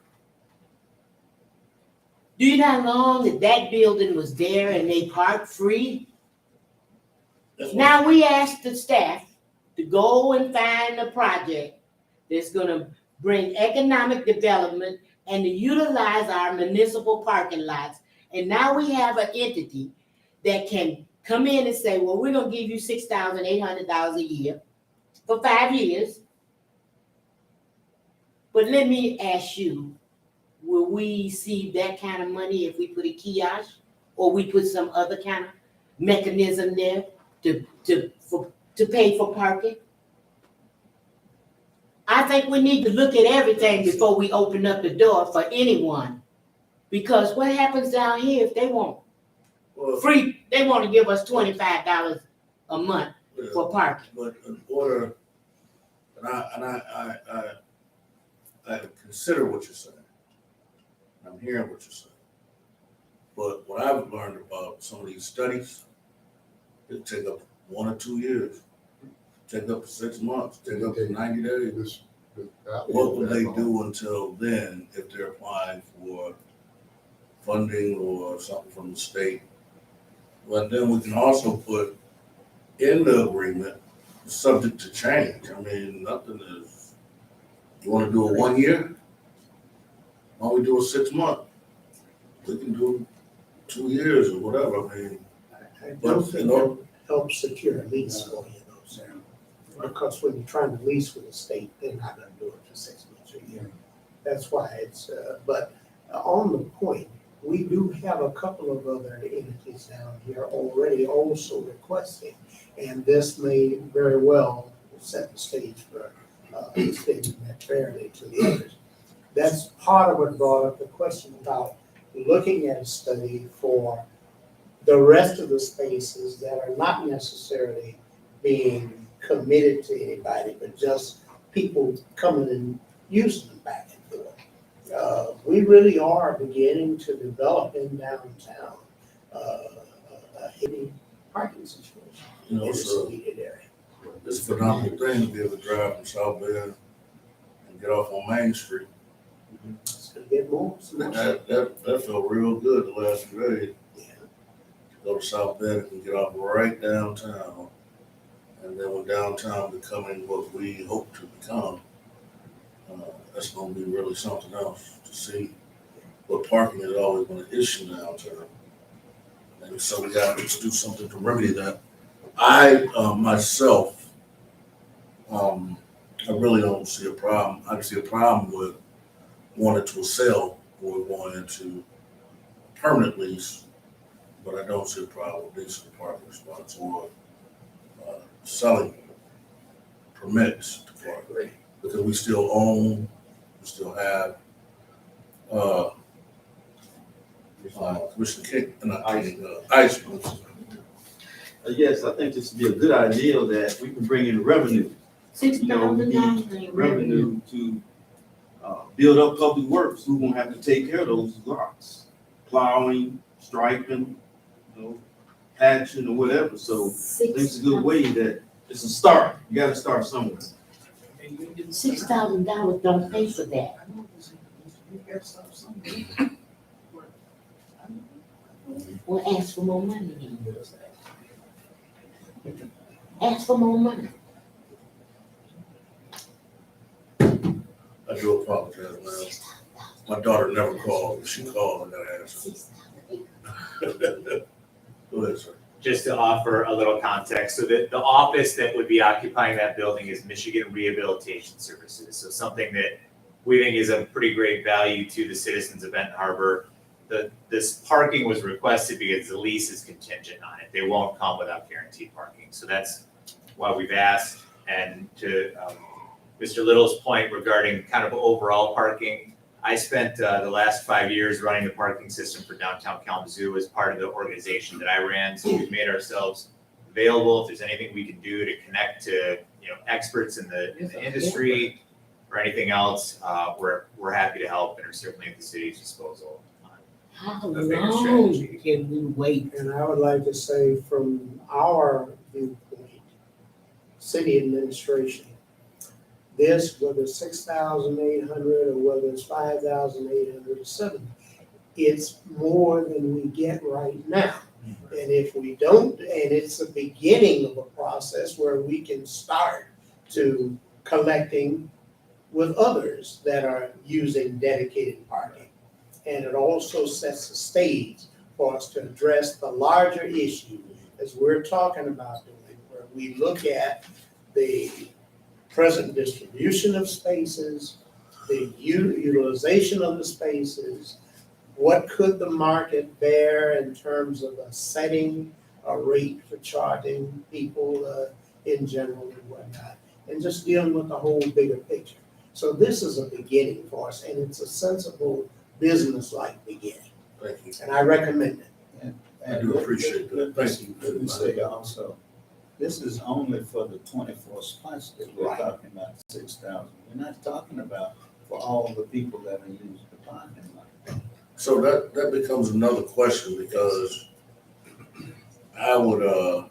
E: Do you know how long that building was there and they parked free? Now we ask the staff to go and find a project that's gonna bring economic development and to utilize our municipal parking lots. And now we have an entity that can come in and say, well, we're gonna give you $6,800 a year for 5 years. But let me ask you, will we see that kind of money if we put a kiosk or we put some other kind of mechanism there to pay for parking? I think we need to look at everything before we open up the door for anyone. Because what happens down here if they want
A: Well,
E: free, they want to give us $25 a month for parking.
A: but in order, I consider what you're saying. I'm hearing what you're saying. But what I've learned about some of these studies, it take up 1 or 2 years, take up to 6 months, take up to 90 days. What will they do until then if they're applying for funding or something from the state? But then we can also put in the agreement, subject to change. I mean, nothing is, you wanna do a 1 year? Why don't we do a 6 month? We can do 2 years or whatever, I mean.
B: I
A: But,
B: don't
A: you
B: think
A: know,
B: that helps secure a lease for you, though, Sam. Because when you're trying to lease with the state, they're not gonna do it for 6 months or a year. That's why it's, but on the point, we do have a couple of other entities down here already also requesting. And this may very well set the stage for extending that fairly to the others. That's part of what brought up the question about looking at a study for the rest of the spaces that are not necessarily being committed to anybody, but just people coming and using them back and forth. We really are beginning to develop in downtown a heavy parking situation
A: You know,
B: in this
A: so
B: immediate area.
A: it's a phenomenal thing to be able to drive from South Bend and get off on Main Street.
B: It's gonna get more.
A: That felt real good the last few days.
B: Yeah.
A: Go to South Bend and get off right downtown. And then when downtown becoming what we hope to become, that's gonna be really something else to see. But parking has always been an issue downtown. And so we gotta just do something to remedy that. I, myself, I really don't see a problem. I see a problem with going into a sale or going into a permanent lease, but I don't see a problem with leasing a parking spots or selling permits to park. Because we still own, we still have, Commissioner King, Ice.
J: Yes, I think this would be a good idea that we can bring in revenue.
E: $6,000 in revenue.
J: To build up public works, who won't have to take care of those lots, plowing, striping, patching or whatever. So I think it's a good way that it's a start. You gotta start somewhere.
E: $6,000 don't pay for that. Well, ask for more money then. Ask for more money.
A: I do apologize, man. My daughter never called. If she called, I gotta answer. Go ahead, sir.
H: Just to offer a little context, so the office that would be occupying that building is Michigan Rehabilitation Services. So something that we think is of pretty great value to the citizens of Benton Harbor. This parking was requested because the lease is contingent on it. They won't come without guaranteed parking. So that's why we've asked. And to Mr. Little's point regarding kind of overall parking, I spent the last 5 years running the parking system for downtown Kalamazoo as part of the organization that I ran. So we've made ourselves available if there's anything we can do to connect to experts in the industry or anything else. We're happy to help and are certainly at the city's disposal.
E: How
H: A bigger
E: long
H: strategy.
E: can we wait?
B: And I would like to say from our viewpoint, city administration, this, whether it's 6,800 or whether it's 5,800 or 7, it's more than we get right now. And if we don't, and it's the beginning of a process where we can start to collecting with others that are using dedicated parking. And it also sets the stage for us to address the larger issue as we're talking about doing, where we look at the present distribution of spaces, the utilization of the spaces, what could the market bear in terms of setting a rate for charging people in general and whatnot, and just dealing with the whole bigger picture. So this is a beginning for us, and it's a sensible business-like beginning,
A: Thank you.
B: and I recommend it.
A: I do appreciate that. Thank you.
G: Let me say also, this is only for the 24 spots that we're
B: Right.
G: talking about, 6,000. We're not talking about for all the people that are using the parking lot.
A: So that becomes another question because I would, I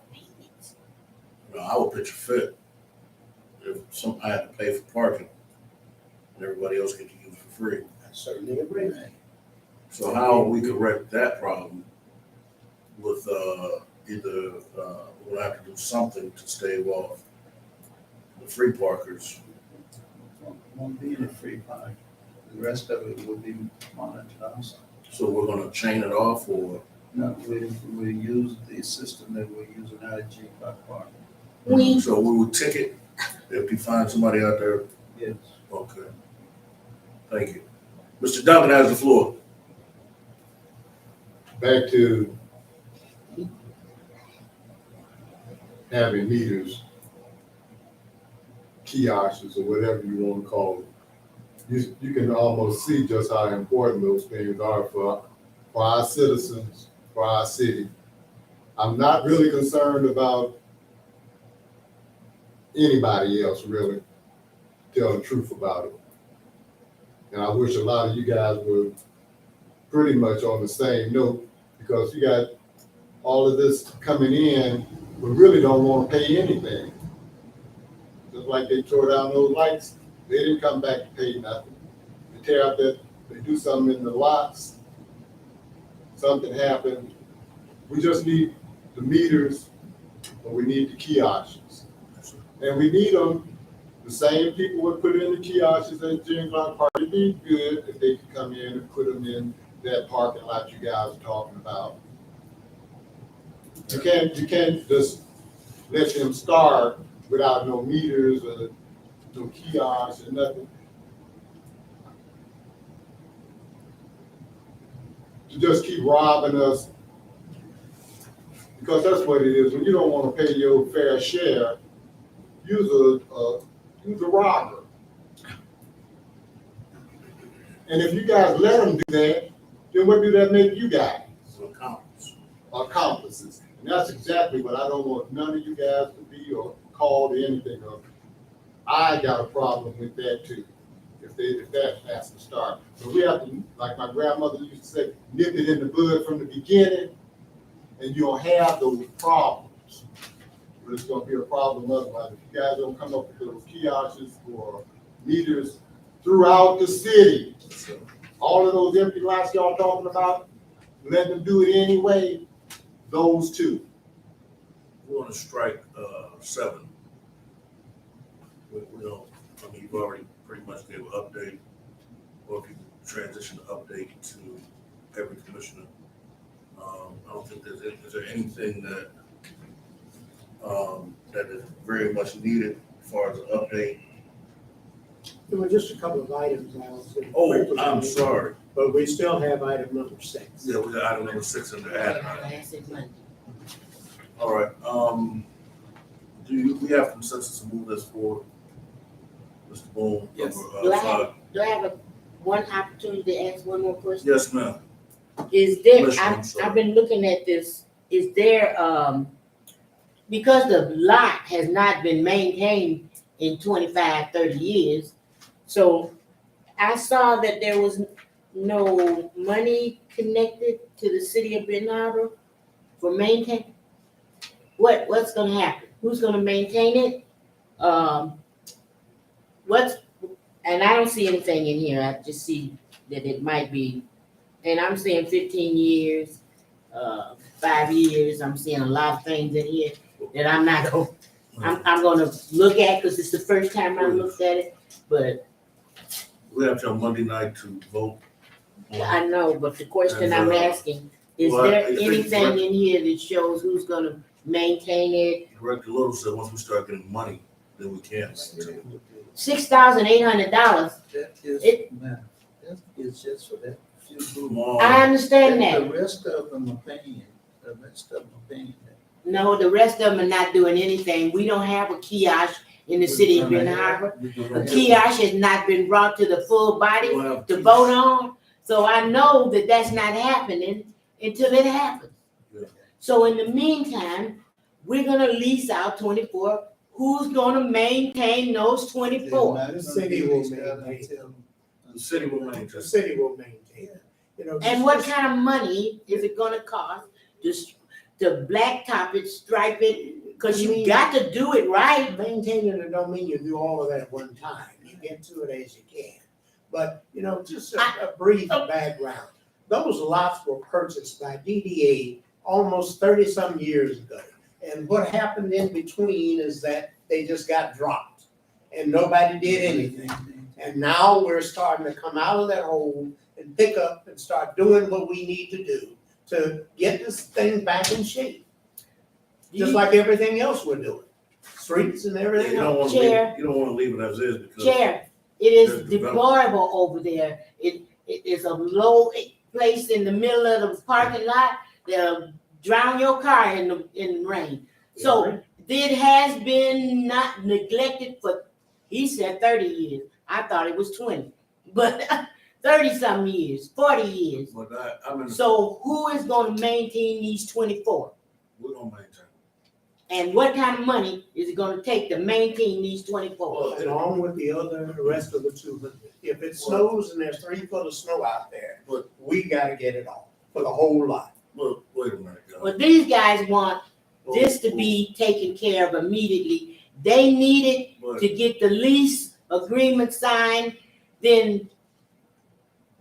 A: would pitch a fit if I had to pay for parking and everybody else get to use it for free.
B: I certainly agree.
A: So how we correct that problem with either we'll have to do something to stave off the free parkers.
G: Won't be any free parking. The rest of it will be monitored also.
A: So we're gonna chain it off, or
G: No, we use the system that we're using out of G Park.
A: so we would ticket if you find somebody out there.
G: Yes.
A: Okay. Thank you. Mr. Duncan has the floor.
D: Back to having meters kiosks or whatever you want to call them, you can almost see just how important those things are for our citizens, for our city. I'm not really concerned about anybody else, really, to tell the truth about it. And I wish a lot of you guys were pretty much on the same note, because you got all of this coming in, we really don't want to pay anything. Just like they tore down those lights, they didn't come back to pay nothing. They tear up that, they do something in the lots, something happened. We just need the meters, or we need the kiosks. And we need them. The same people would put in the kiosks at Jim Clark Park. It'd be good if they could come in and put them in that parking lot you guys are talking about. You can't just let them start without no meters or no kiosks or nothing. To just keep robbing us, because that's what it is. When you don't want to pay your fair share, you're a robber. And if you guys let them do that, then what do that make you guys? Accomplices. And that's exactly what I don't want none of you guys to be or called or anything of. I got a problem with that too, if that has to start. So we have to, like my grandmother used to say, nip it in the bud from the beginning, and you'll have those problems. But it's gonna be a problem otherwise. If you guys don't come up with those kiosks or meters throughout the city, all of those empty lots y'all talking about, let them do it anyway, those two.
A: We want to strike 7. We don't, I mean, you've already pretty much gave an update, or if you can transition the update to every commissioner. I don't think is there anything that that is very much needed as far as an update?
B: There were just a couple of items I was.
A: Oh, I'm sorry.
B: But we still have item number 6.
A: Yeah, we got item number 6 in the ad.
E: Last is Monday.
A: All right, we have consensus to move this forward? Mr. Boone?
F: Yes.
E: Do I have one opportunity to ask one more question?
A: Yes, ma'am.
E: Is there,
A: Commissioner, I'm sorry.
E: I've been looking at this, is there, because the lot has not been maintained in 25, 30 years, so I saw that there was no money connected to the city of Benton Harbor for maintain. What's gonna happen? Who's gonna maintain it? And I don't see anything in here, I just see that it might be, and I'm saying 15 years, 5 years, I'm seeing a lot of things in here that I'm not gonna, I'm gonna look at, because it's the first time I looked at it, but
A: We have till Monday night to vote.
E: I know, but the question I'm asking, is
A: well,
E: there
A: I think
E: anything in here that shows who's gonna maintain it?
A: Director Little said once we start getting money, then we can.
E: $6,800,
G: That is,
E: It-
G: man, that is just for that few group.
A: Come on.
E: I understand
G: The
E: that.
G: rest of them are paying, the rest of them are paying that.
E: No, the rest of them are not doing anything. We don't have a kiosk in the city of Benton Harbor. A kiosk has not been brought to the full body to vote on. So I know that that's not happening until it happens.
A: Yeah.
E: So in the meantime, we're gonna lease out 24. Who's gonna maintain those 24?
B: The city will maintain.
A: The city will maintain.
B: The city will maintain it. You know,
E: And what kind of money is it gonna cost to blacktop it, stripe it? Cause you got to do it right.
B: Maintaining it don't mean you do all of that at one time. You get to it as you can. But, you know, just a brief background. Those lots were purchased by DDA almost 30-some years ago. And what happened in between is that they just got dropped and nobody did anything. And now we're starting to come out of that hole and pick up and start doing what we need to do to get this thing back in shape. Just like everything else we're doing, streets and everything
A: You
B: else.
A: don't want to leave, you don't want to leave it as is because.
E: Chair, it is
A: There's
E: deplorable over there. It is a low place in the middle of the parking lot. They'll drown your car in the rain. So it has been not neglected for He said 30 years. I thought it was 20, but 30-some years, 40 years.
A: But I'm in,
E: So who is gonna maintain these 24?
A: we're gonna maintain.
E: And what kind of money is it gonna take to maintain these 24?
A: Well,
B: Along with the rest of the 200. If it snows and there's 3 foot of snow out there,
A: But-
B: we gotta get it off for the whole lot.
A: Well, wait a minute, guys.
E: Well, these guys want this to
A: Well,
E: be taken care of immediately. They need it
A: but-
E: to get the lease agreement signed. Then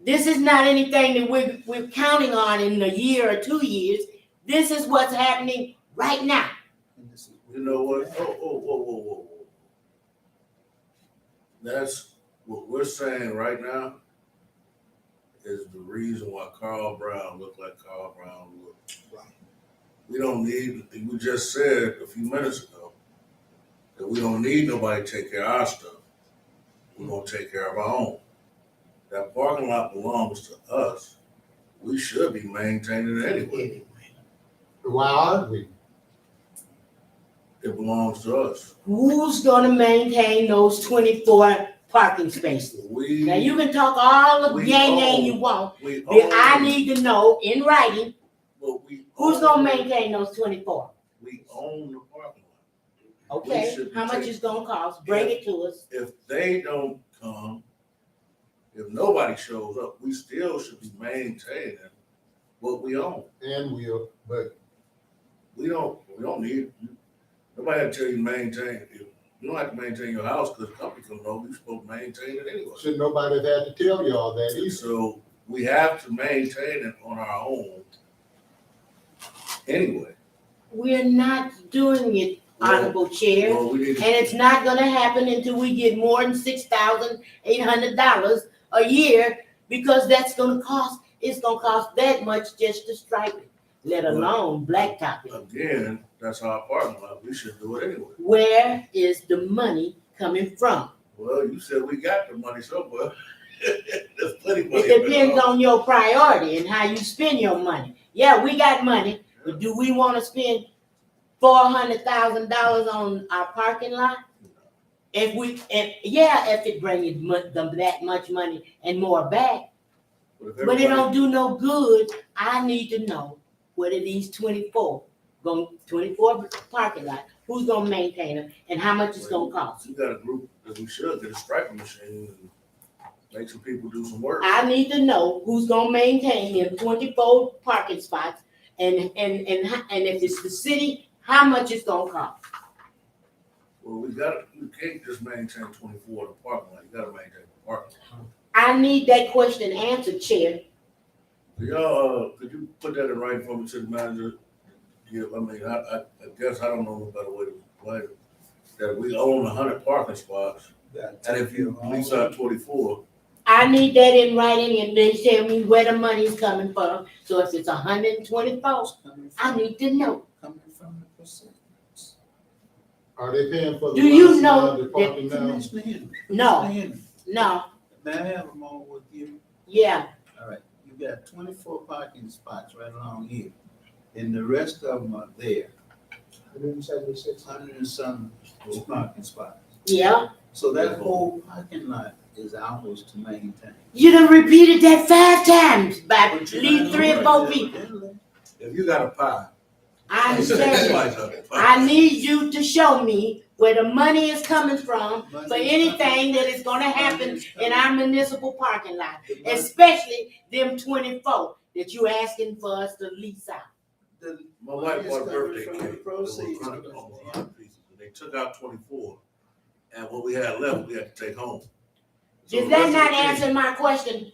E: this is not anything that we're counting on in a year or 2 years. This is what's happening right now.
G: And this is
A: You know what? Whoa. That's what we're saying right now is the reason why Carl Brown looked like Carl Brown looked.
B: Right.
A: We don't need, we just said a few minutes ago that we don't need nobody to take care of our stuff. We're gonna take care of our own. That parking lot belongs to us. We should be maintaining it anyway.
B: Anyway,
D: Why aren't we?
A: It belongs to us.
E: Who's gonna maintain those 24 parking spaces?
A: We,
E: Now, you can talk all the
A: We
E: yang
A: own-
E: you want,
A: we
E: but
A: own.
E: I need to know in writing,
A: But we
E: who's
A: own-
E: gonna maintain those 24?
A: We own the parking lot. We
E: Okay,
A: should
E: how much
A: take-
E: it's gonna cost? Bring it to us.
A: If they don't come, if nobody shows up, we still should be maintaining what we own.
D: And we'll, but
A: We don't need, nobody had to tell you to maintain. You don't have to maintain your house because the company can know you're supposed to maintain it anyway.
D: should nobody have had to tell y'all that either.
A: So we have to maintain it on our own anyway.
E: We're not doing it, Honorable Chair,
A: Well, we need
E: and
A: to,
E: it's not gonna happen until we get more than $6,800 a year, because that's gonna cost, it's gonna cost that much just to stripe it, let alone blacktop it.
A: again, that's our parking lot. We should do it anyway.
E: Where is the money coming from?
A: Well, you said we got the money somewhere. There's plenty of money.
E: It depends on your priority and how you spend your money. Yeah, we got money, but do we wanna spend $400,000 on our parking lot? If it brings that much money and more back, but it don't do no good. I need to know whether these 24 parking lot, who's gonna maintain them and how much it's gonna cost.
A: You got a group that we should get a striping machine and make some people do some work.
E: I need to know who's gonna maintain them 24 parking spots, and if it's the city, how much it's gonna cost.
A: Well, you can't just maintain 24 in the parking lot. You gotta maintain the parking lot.
E: I need that question answered, Chair.
A: Y'all, could you put that in writing for me, city manager? Yeah, I mean, I guess I don't know no better way to play it. That we own 100 parking spots, and if you lease out 24,
E: I need that in writing, and they tell me where the money's coming from. So if it's 124, I need to know.
G: Coming from the percentage.
D: Are they paying for the
E: Do you
D: lots
E: know
D: now, the parking now?
G: Commissioner Henry.
E: No.
G: Commissioner Henry,
E: No,
G: May I have them all with you?
E: yeah,
G: All right, you got 24 parking spots right along here, and the rest of them are there,
B: 176.
G: 100 and some parking spots.
E: yeah.
G: So that whole parking lot is ours to maintain.
E: You done repeated that 5 times by
G: But you
E: leave
G: got
E: 3 or
G: it
E: 4
G: right
E: people.
G: there.
A: if you got a pie.
E: I understand. I need you to show me where the money is coming from for anything that is gonna happen in our municipal parking lot, especially them 24 that you asking for us to lease out.
A: My wife bought a birthday
G: From
A: cake.
G: the
A: It was
G: proceeds.
A: 100 pieces, and they took out 24, and what we had left, we had to take home. So
E: Does
A: the
E: that
A: rest of
E: not
A: the cake-
E: answer my question,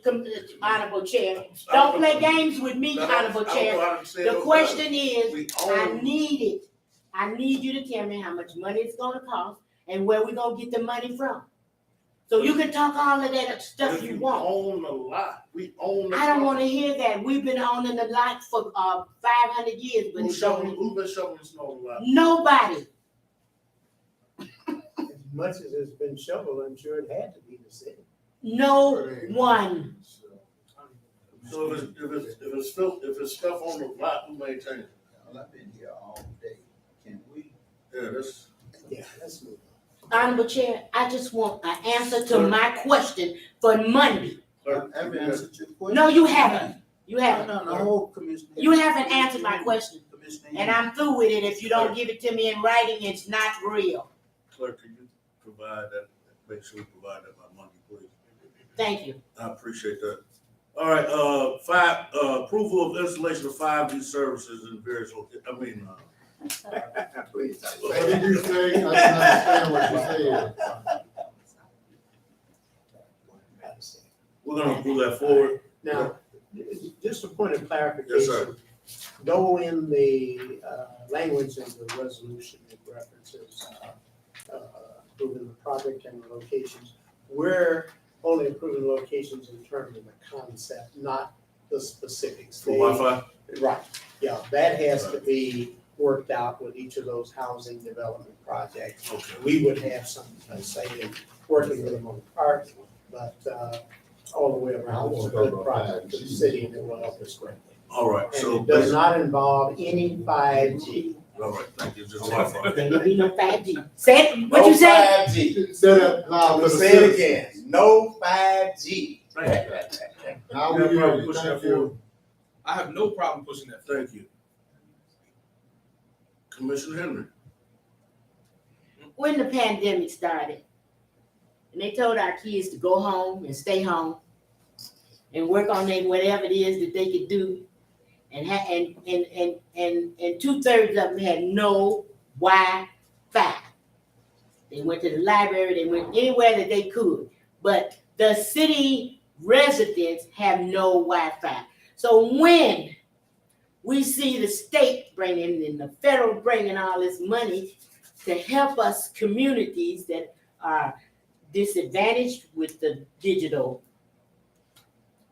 E: Honorable Chair?
A: I
E: Don't play
A: know-
E: games with me,
A: I don't-
E: Honorable
A: I don't
E: Chair.
A: know how to say
E: The
A: no
E: question
A: better.
E: is,
A: We
E: I
A: own,
E: need it. I need you to tell me how much money it's gonna cost and where we gonna get the money from. So you can talk all of that stuff
A: if
E: you
A: you
E: want.
A: own the lot, we own the.
E: I don't wanna
A: property.
E: hear that. We've been owning the lot for 500 years, but it's only
A: Who's been shoveling snow in the lot?
E: nobody.
B: As much as it's been shoveled, I'm sure it had to be the city.
E: No one.
A: So if it's stuff on the lot, who maintains it?
G: Well, I've been here all day. Can we?
A: Yeah, that's,
B: Yeah, that's move
E: Honorable Chair, I just want an answer to my question for Monday.
A: Clerk,
G: I've answered your question.
E: No, you haven't. You
G: No,
E: haven't.
G: no, no, Commissioner.
E: You haven't answered my question,
G: Commissioner
E: and I'm through with it. If you don't give it to me in writing, it's not real.
A: Clerk, can you provide that, make sure we provide that by Monday, please?
E: Thank you.
A: I appreciate that. All right, approval of installation of 5G services in various,
B: Please.
D: What did you say? I didn't understand what you said.
A: we're gonna pull that forward.
B: Now, just a point of
A: Yes,
B: clarification.
A: sir.
B: Though in the language of the resolution, it references approving the project and the locations, we're only approving locations in terms of the concept, not the specifics.
A: For Wi-Fi?
B: Right, yeah, that has to be worked out with each of those housing development projects.
A: Okay.
B: We would have some say in working with them on the park, but all the way around, it's a good project for the city and it will help us greatly.
A: All right,
B: And
A: so,
B: it does not involve any 5G.
A: all right, thank you, just Wi-Fi.
E: There'll be no 5G. Say it, what you say?
B: 5G.
D: Say that loud for the
B: Say it
D: citizens.
B: again, no 5G.
A: Thank you.
D: Now
A: Yeah,
D: we hear
A: bro,
D: you.
A: push
D: Thank
A: that
D: you.
A: forward.
F: I have no problem pushing that.
A: Thank you. Commissioner Henry.
E: When the pandemic started, and they told our kids to go home and stay home and work on whatever it is that they could do, and 2/3 of them had no Wi-Fi. They went to the library, they went anywhere that they could, but the city residents have no Wi-Fi. So when we see the state bringing and the federal bringing all this money to help us communities that are disadvantaged with the digital.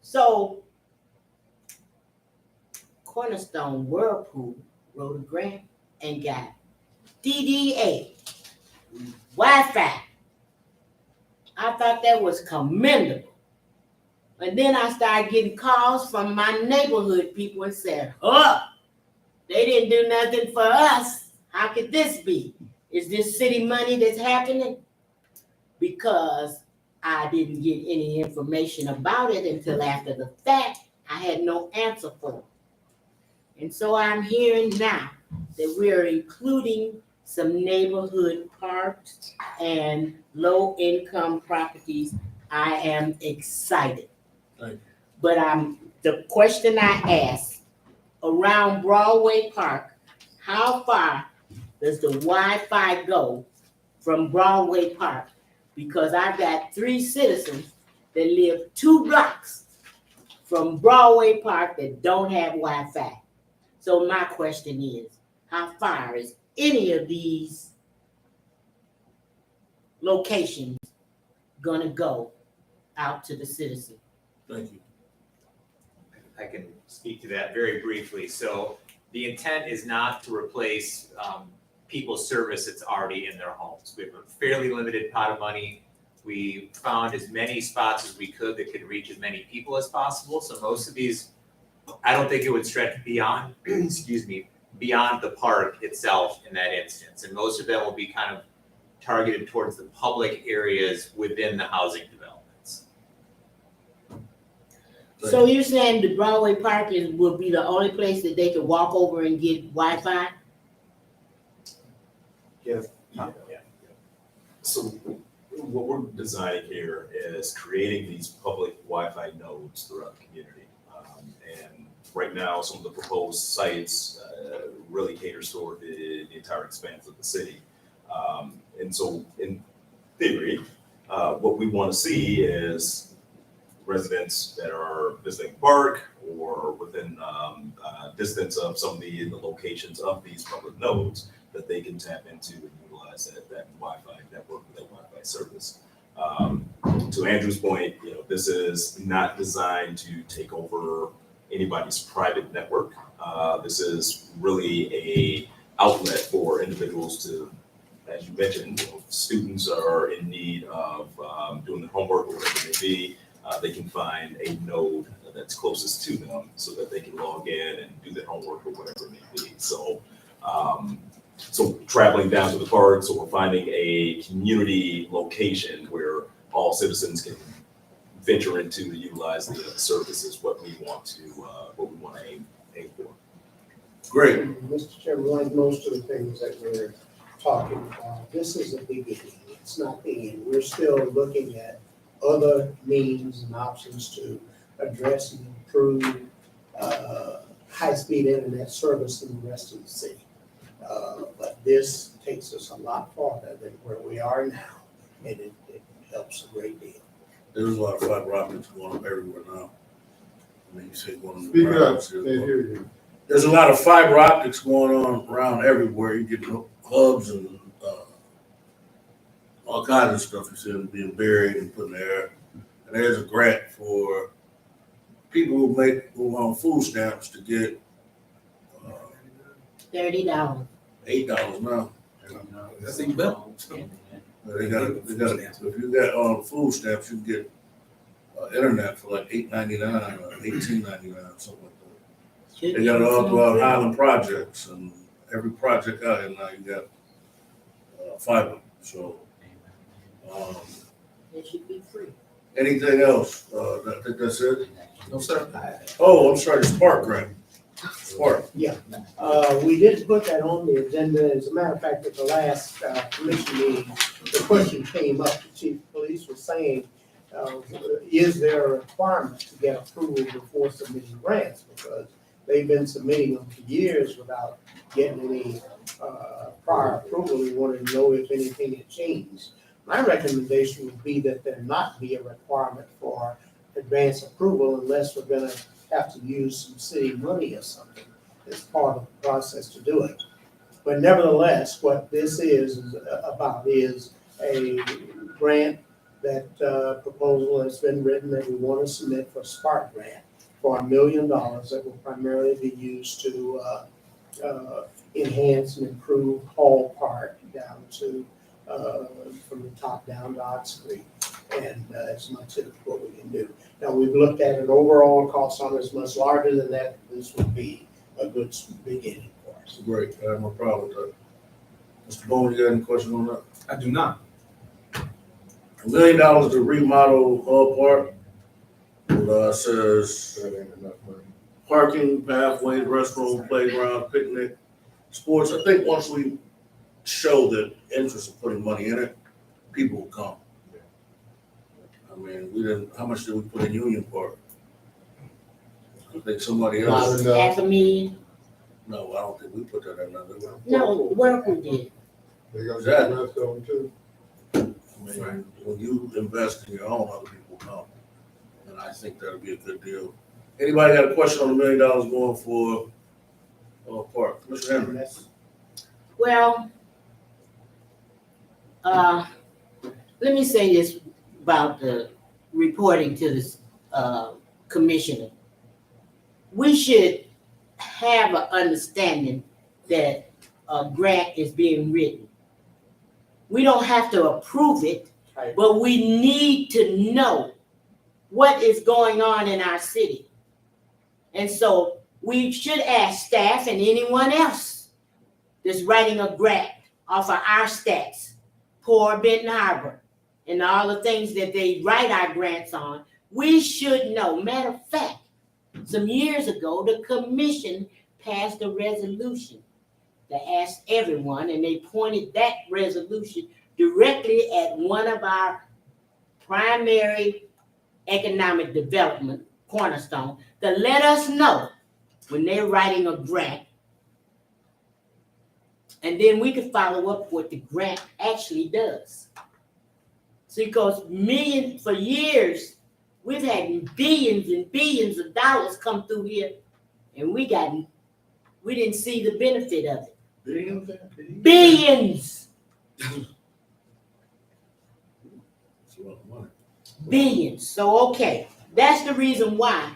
E: So Cornerstone Whirlpool wrote a grant and got DDA, Wi-Fi. I thought that was commendable. And then I started getting calls from my neighborhood people and said, they didn't do nothing for us. How could this be? Is this city money that's happening? Because I didn't get any information about it until after the fact. I had no answer for it. And so I'm hearing now that we're including some neighborhood parks and low-income properties. I am excited.
A: Thank you.
E: But the question I asked, around Broadway Park, how far does the Wi-Fi go from Broadway Park? Because I've got 3 citizens that live 2 blocks from Broadway Park that don't have Wi-Fi. So my question is, how far is any of these locations gonna go out to the citizen?
A: Thank you.
H: I can speak to that very briefly. So the intent is not to replace people's service that's already in their homes. We have a fairly limited pot of money. We found as many spots as we could that could reach as many people as possible. So most of these, I don't think it would stretch beyond, beyond the park itself in that instance. And most of them will be kind of targeted towards the public areas within the housing developments.
E: So you're saying the Broadway Park will be the only place that they can walk over and get Wi-Fi?
K: So what we're designing here is creating these public Wi-Fi nodes throughout the community. And right now, some of the proposed sites really cater toward the entire expanse of the city. And so in theory, what we want to see is residents that are visiting the park or within distance of some of the locations of these public nodes that they can tap into and utilize that Wi-Fi network, that Wi-Fi service. To Andrew's point, this is not designed to take over anybody's private network. This is really a outlet for individuals to, as you mentioned, students are in need of doing their homework or whatever it may be. They can find a node that's closest to them so that they can log in and do their homework or whatever it may be. So So traveling down to the park, so we're finding a community location where all citizens can venture into to utilize the services, what we want to aim for.
A: Great.
B: Mr. Chairman, like most of the things that we're talking about, this is a beginning. It's not the end. We're still looking at other means and options to address and improve high-speed internet service in the rest of the city. But this takes us a lot farther than where we are now, and it helps a great deal.
A: There's a lot of fiber optics going up everywhere now. I mean, you say going on the
D: Speak up,
A: grounds,
D: can't hear you.
A: there's a lot of fiber optics going on around everywhere. You get hubs and all kinds of stuff you see them being buried and put in the air. And there's a grant for people who are on food stamps to get
E: $30.
A: $8 now.
F: That's even better.
A: They got if you got on food stamps, you get internet for like $8.99 or $18.99, something like that. They got it all throughout Highland projects, and every project out here now you got fiber. So,
E: It should be free.
A: anything else? I think that's it.
F: No, sir.
A: Oh, I'm sorry, Spark grant. Spark.
B: We did put that on the agenda. As a matter of fact, at the last commission meeting, the question came up. The chief of police was saying, is there a requirement to get approval before submitting grants? Because they've been submitting them for years without getting any prior approval. We wanted to know if anything had changed. My recommendation would be that there not be a requirement for advance approval unless we're gonna have to use some city money or something as part of the process to do it. But nevertheless, what this is about is a grant that proposal has been written that we want to submit for a Spark grant for $1 million that will primarily be used to enhance and improve Hall Park down to from the top down to Ox Creek, and as much as what we can do. Now, we've looked at an overall cost on this much larger than that. This would be a good beginning for us.
A: Great, I have no problem with that. Mr. Bowman, you got any questions on that?
F: I do not.
A: $1 million to remodel Hall Park. Says
D: That ain't enough money.
A: parking, pathways, restroom, playground, picnic, sports. I think once we show the interest of putting money in it, people will come. I mean, how much did we put in Union Park? I think somebody
D: Not
A: else,
D: enough.
E: $500,000.
A: no, I don't think we put that in there. did we?
E: No, Whirlpool did.
D: They gonna get the rest of them too.
A: I mean, when you invest in your own, other people come. And I think that'll be a good deal. Anybody got a question on $1 million going for Park? Mr. Henry?
E: Well, let me say this about the reporting to this commissioner. We should have an understanding that a grant is being written. We don't have to approve it,
B: Right.
E: but we need to know what is going on in our city. And so we should ask staff and anyone else that's writing a grant off of our stats, Poor Benton Harbor, and all the things that they write our grants on, we should know. Matter of fact, some years ago, the commission passed a resolution that asked everyone, and they pointed that resolution directly at one of our primary economic development, Cornerstone, to let us know when they're writing a grant. And then we can follow up what the grant actually does. See, because for years, we've had billions and billions of dollars come through here, and we didn't see the benefit of it. Billions, billions. So, okay, that's the reason why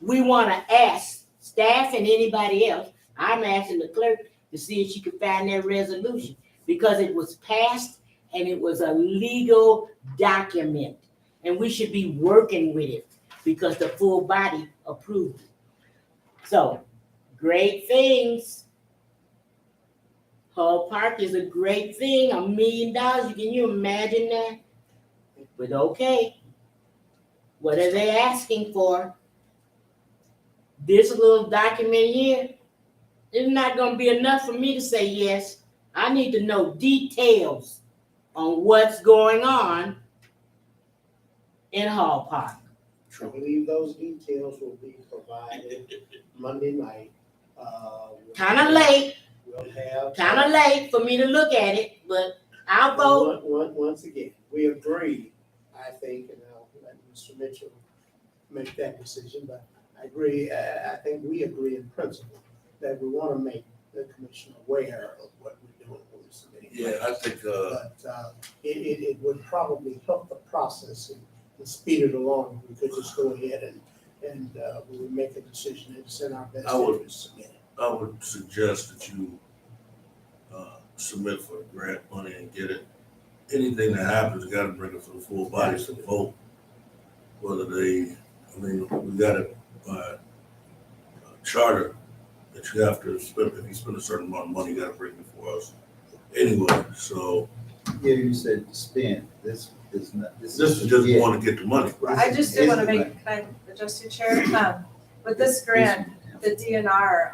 E: we want to ask staff and anybody else. I'm asking the clerk to see if she can find that resolution, because it was passed and it was a legal document, and we should be working with it because the full body approved it. So, great things. Hall Park is a great thing, $1 million, can you imagine that? But okay, what are they asking for? This little document here is not gonna be enough for me to say yes. I need to know details on what's going on in Hall Park.
B: I believe those details will be provided Monday night.
E: Kinda late,
B: We'll have.
E: kinda late for me to look at it, but I'll vote.
B: Once again, we agree, I think, and I'll let Mr. Mitchell make that decision, but I agree, I think we agree in principle that we want to make the commission aware of what we're doing when we're submitting.
A: Yeah, I think,
B: But it would probably help the process and speed it along. We could just go ahead and we would make a decision and send our best
A: I would-
B: interest to submit it.
A: I would suggest that you submit for the grant money and get it. Anything that happens, you gotta bring it to the full body to vote. Whether they, I mean, we got it by charter that you have to spend, if you spend a certain amount of money, you gotta bring it before us. Anyway, so
G: Yeah, you said spend, this is not,
A: this is just wanna get the money.
L: I just did want to make, can I adjust your chair? With this grant, the DNR,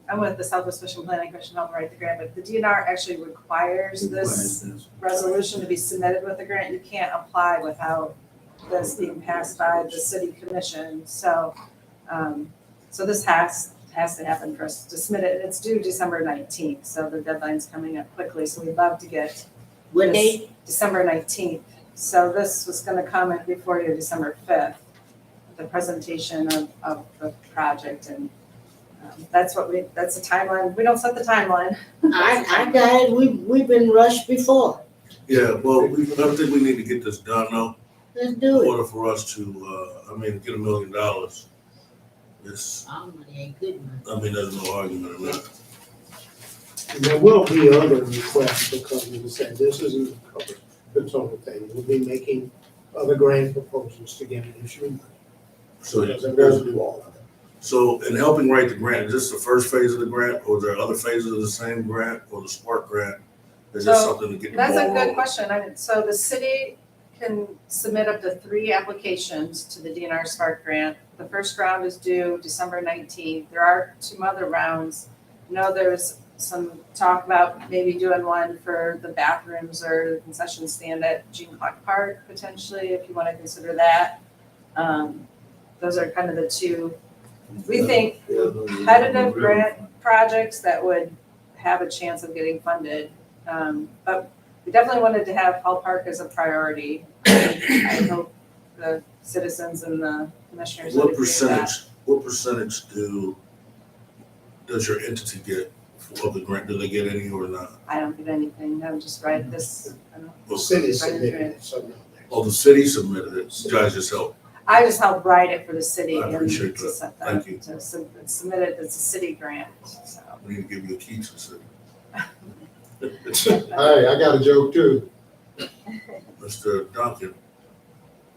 L: I'm with the Southwest Mission Planning Commission, helping write the grant, but the DNR actually requires this resolution to be submitted with the grant. You can't apply without this being passed by the city commission. So, so this has to happen for us to submit it. It's due December 19th, so the deadline's coming up quickly. So we'd love to get
E: What
L: this
E: date?
L: December 19th. So this was gonna come in before you December 5th, the presentation of the project, and that's the timeline. We don't set the timeline.
E: I got it, we've been rushed before,
A: Yeah, well, I think we need to get this done now.
E: let's
A: In
E: do it.
A: order for us to, get $1 million, it's,
E: Our money ain't good enough.
A: there's no argument in that.
B: And there will be other requests because, as I said, this isn't covered, the total thing. We'll be making other grant proposals to get additional money.
A: So,
B: Because it doesn't do all of it.
A: so in helping write the grant, is this the first phase of the grant, or are there other phases of the same grant, or the Spark grant? Is this
L: So,
A: something to get the ball
L: That's a
A: rolling?
L: good question. So the city can submit up to 3 applications to the DNR Spark grant. The first round is due December 19th. There are 2 other rounds. I know there's some talk about maybe doing one for the bathrooms or the concession stand at Gene Clark Park potentially, if you want to consider that. Those are kind of the 2, we think, competitive grant projects that would have a chance of getting funded. But we definitely wanted to have Hall Park as a priority. I hope the citizens and the commissioners would
A: What
L: agree with that.
A: percentage does your entity get of the grant? Do they get any or not?
L: I don't get anything. I'm just writing this. I don't know.
B: The city
L: Right
B: submitted
L: into
B: it, so no.
A: Oh, the city submitted it, you guys just helped.
L: I just helped write it for the city
A: I
L: and
A: appreciate
L: to
A: that.
L: set
A: Thank you.
L: to submit it. It's a city grant, so.
A: We need to give you a key to the city.
D: Hey, I got a joke too.
A: Mr. Duncan,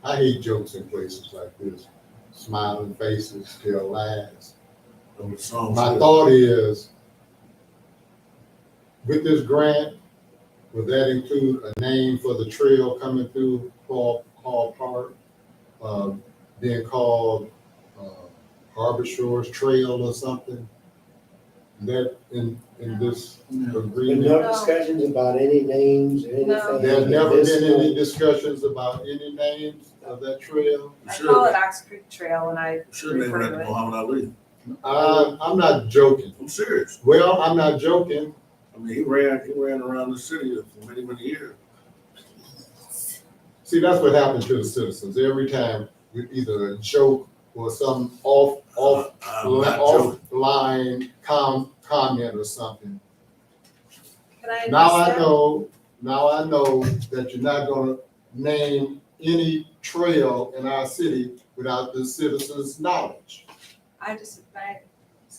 D: I hate jokes in places like this. Smiling faces tell lies.
A: the song.
D: My thought is, with this grant, would that include a name for the trail coming through Hall Park? Being called Harbor Shores Trail or something? That in this
B: And
D: agreement?
B: no discussions about any names or anything.
L: No.
D: There's never
B: This
D: been any
B: one-
D: discussions about any names of that trail?
A: You
L: I
A: should,
L: call it Ox Creek Trail and I
A: should name
L: refer
A: it
L: to
A: after
L: it.
A: Muhammad Ali.
D: I'm not joking.
A: I'm serious.
D: Well, I'm not joking.
A: He ran around the city for many, many years.
D: See, that's what happened to the citizens. Every time with either a joke or some
A: I'm not joking.
D: offline comment or something.
L: Can I
D: Now
L: address
D: I know that you're not gonna name any trail in our city without the citizens' knowledge.
L: I say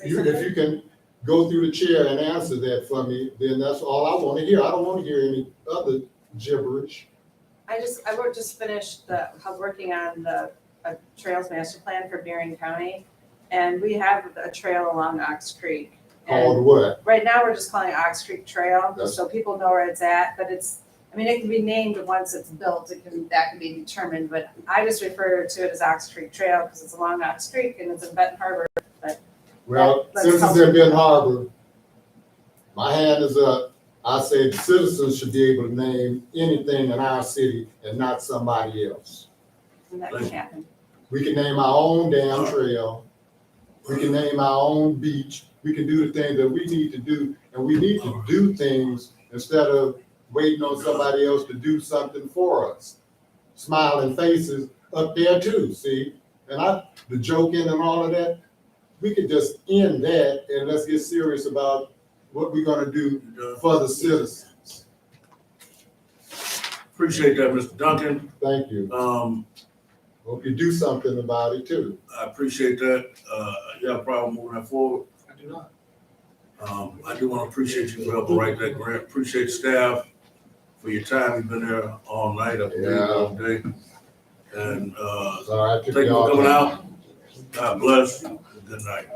D: If
L: something?
D: you can go through the chair and answer that for me, then that's all I wanna hear. I don't wanna hear any other gibberish.
L: I just finished working on a trails master plan for Bering County. And we have a trail along Ox Creek.
D: Called what?
L: Right now, we're just calling it Ox Creek Trail,
D: Yes.
L: so people know where it's at, but it's, I mean, it can be named once it's built, that can be determined, but I just refer to it as Ox Creek Trail because it's along Ox Creek and it's in Benton Harbor.
D: Well,
L: Let's
D: since it's
L: help
D: in
L: people.
D: Benton Harbor, my hand is up. I say the citizens should be able to name anything in our city and not somebody else.
L: And that can happen.
D: We can name our own damn trail. We can name our own beach. We can do the things that we need to do, and we need to do things instead of waiting on somebody else to do something for us. Smiling faces up there too, see? And the joking and all of that, we could just end that and let's get serious about what we're gonna do for the citizens.
A: Appreciate that, Mr. Duncan.
D: Thank you. Hope you do something about it too.
A: I appreciate that. You have a problem moving that forward?
F: I do not.
A: I do want to appreciate you for helping write that grant. Appreciate staff for your time. You've been there all night, I believe, all day. And,
D: Sorry, I took
A: thank you for
D: y'all
A: coming
D: time.
A: out. God bless. Good night.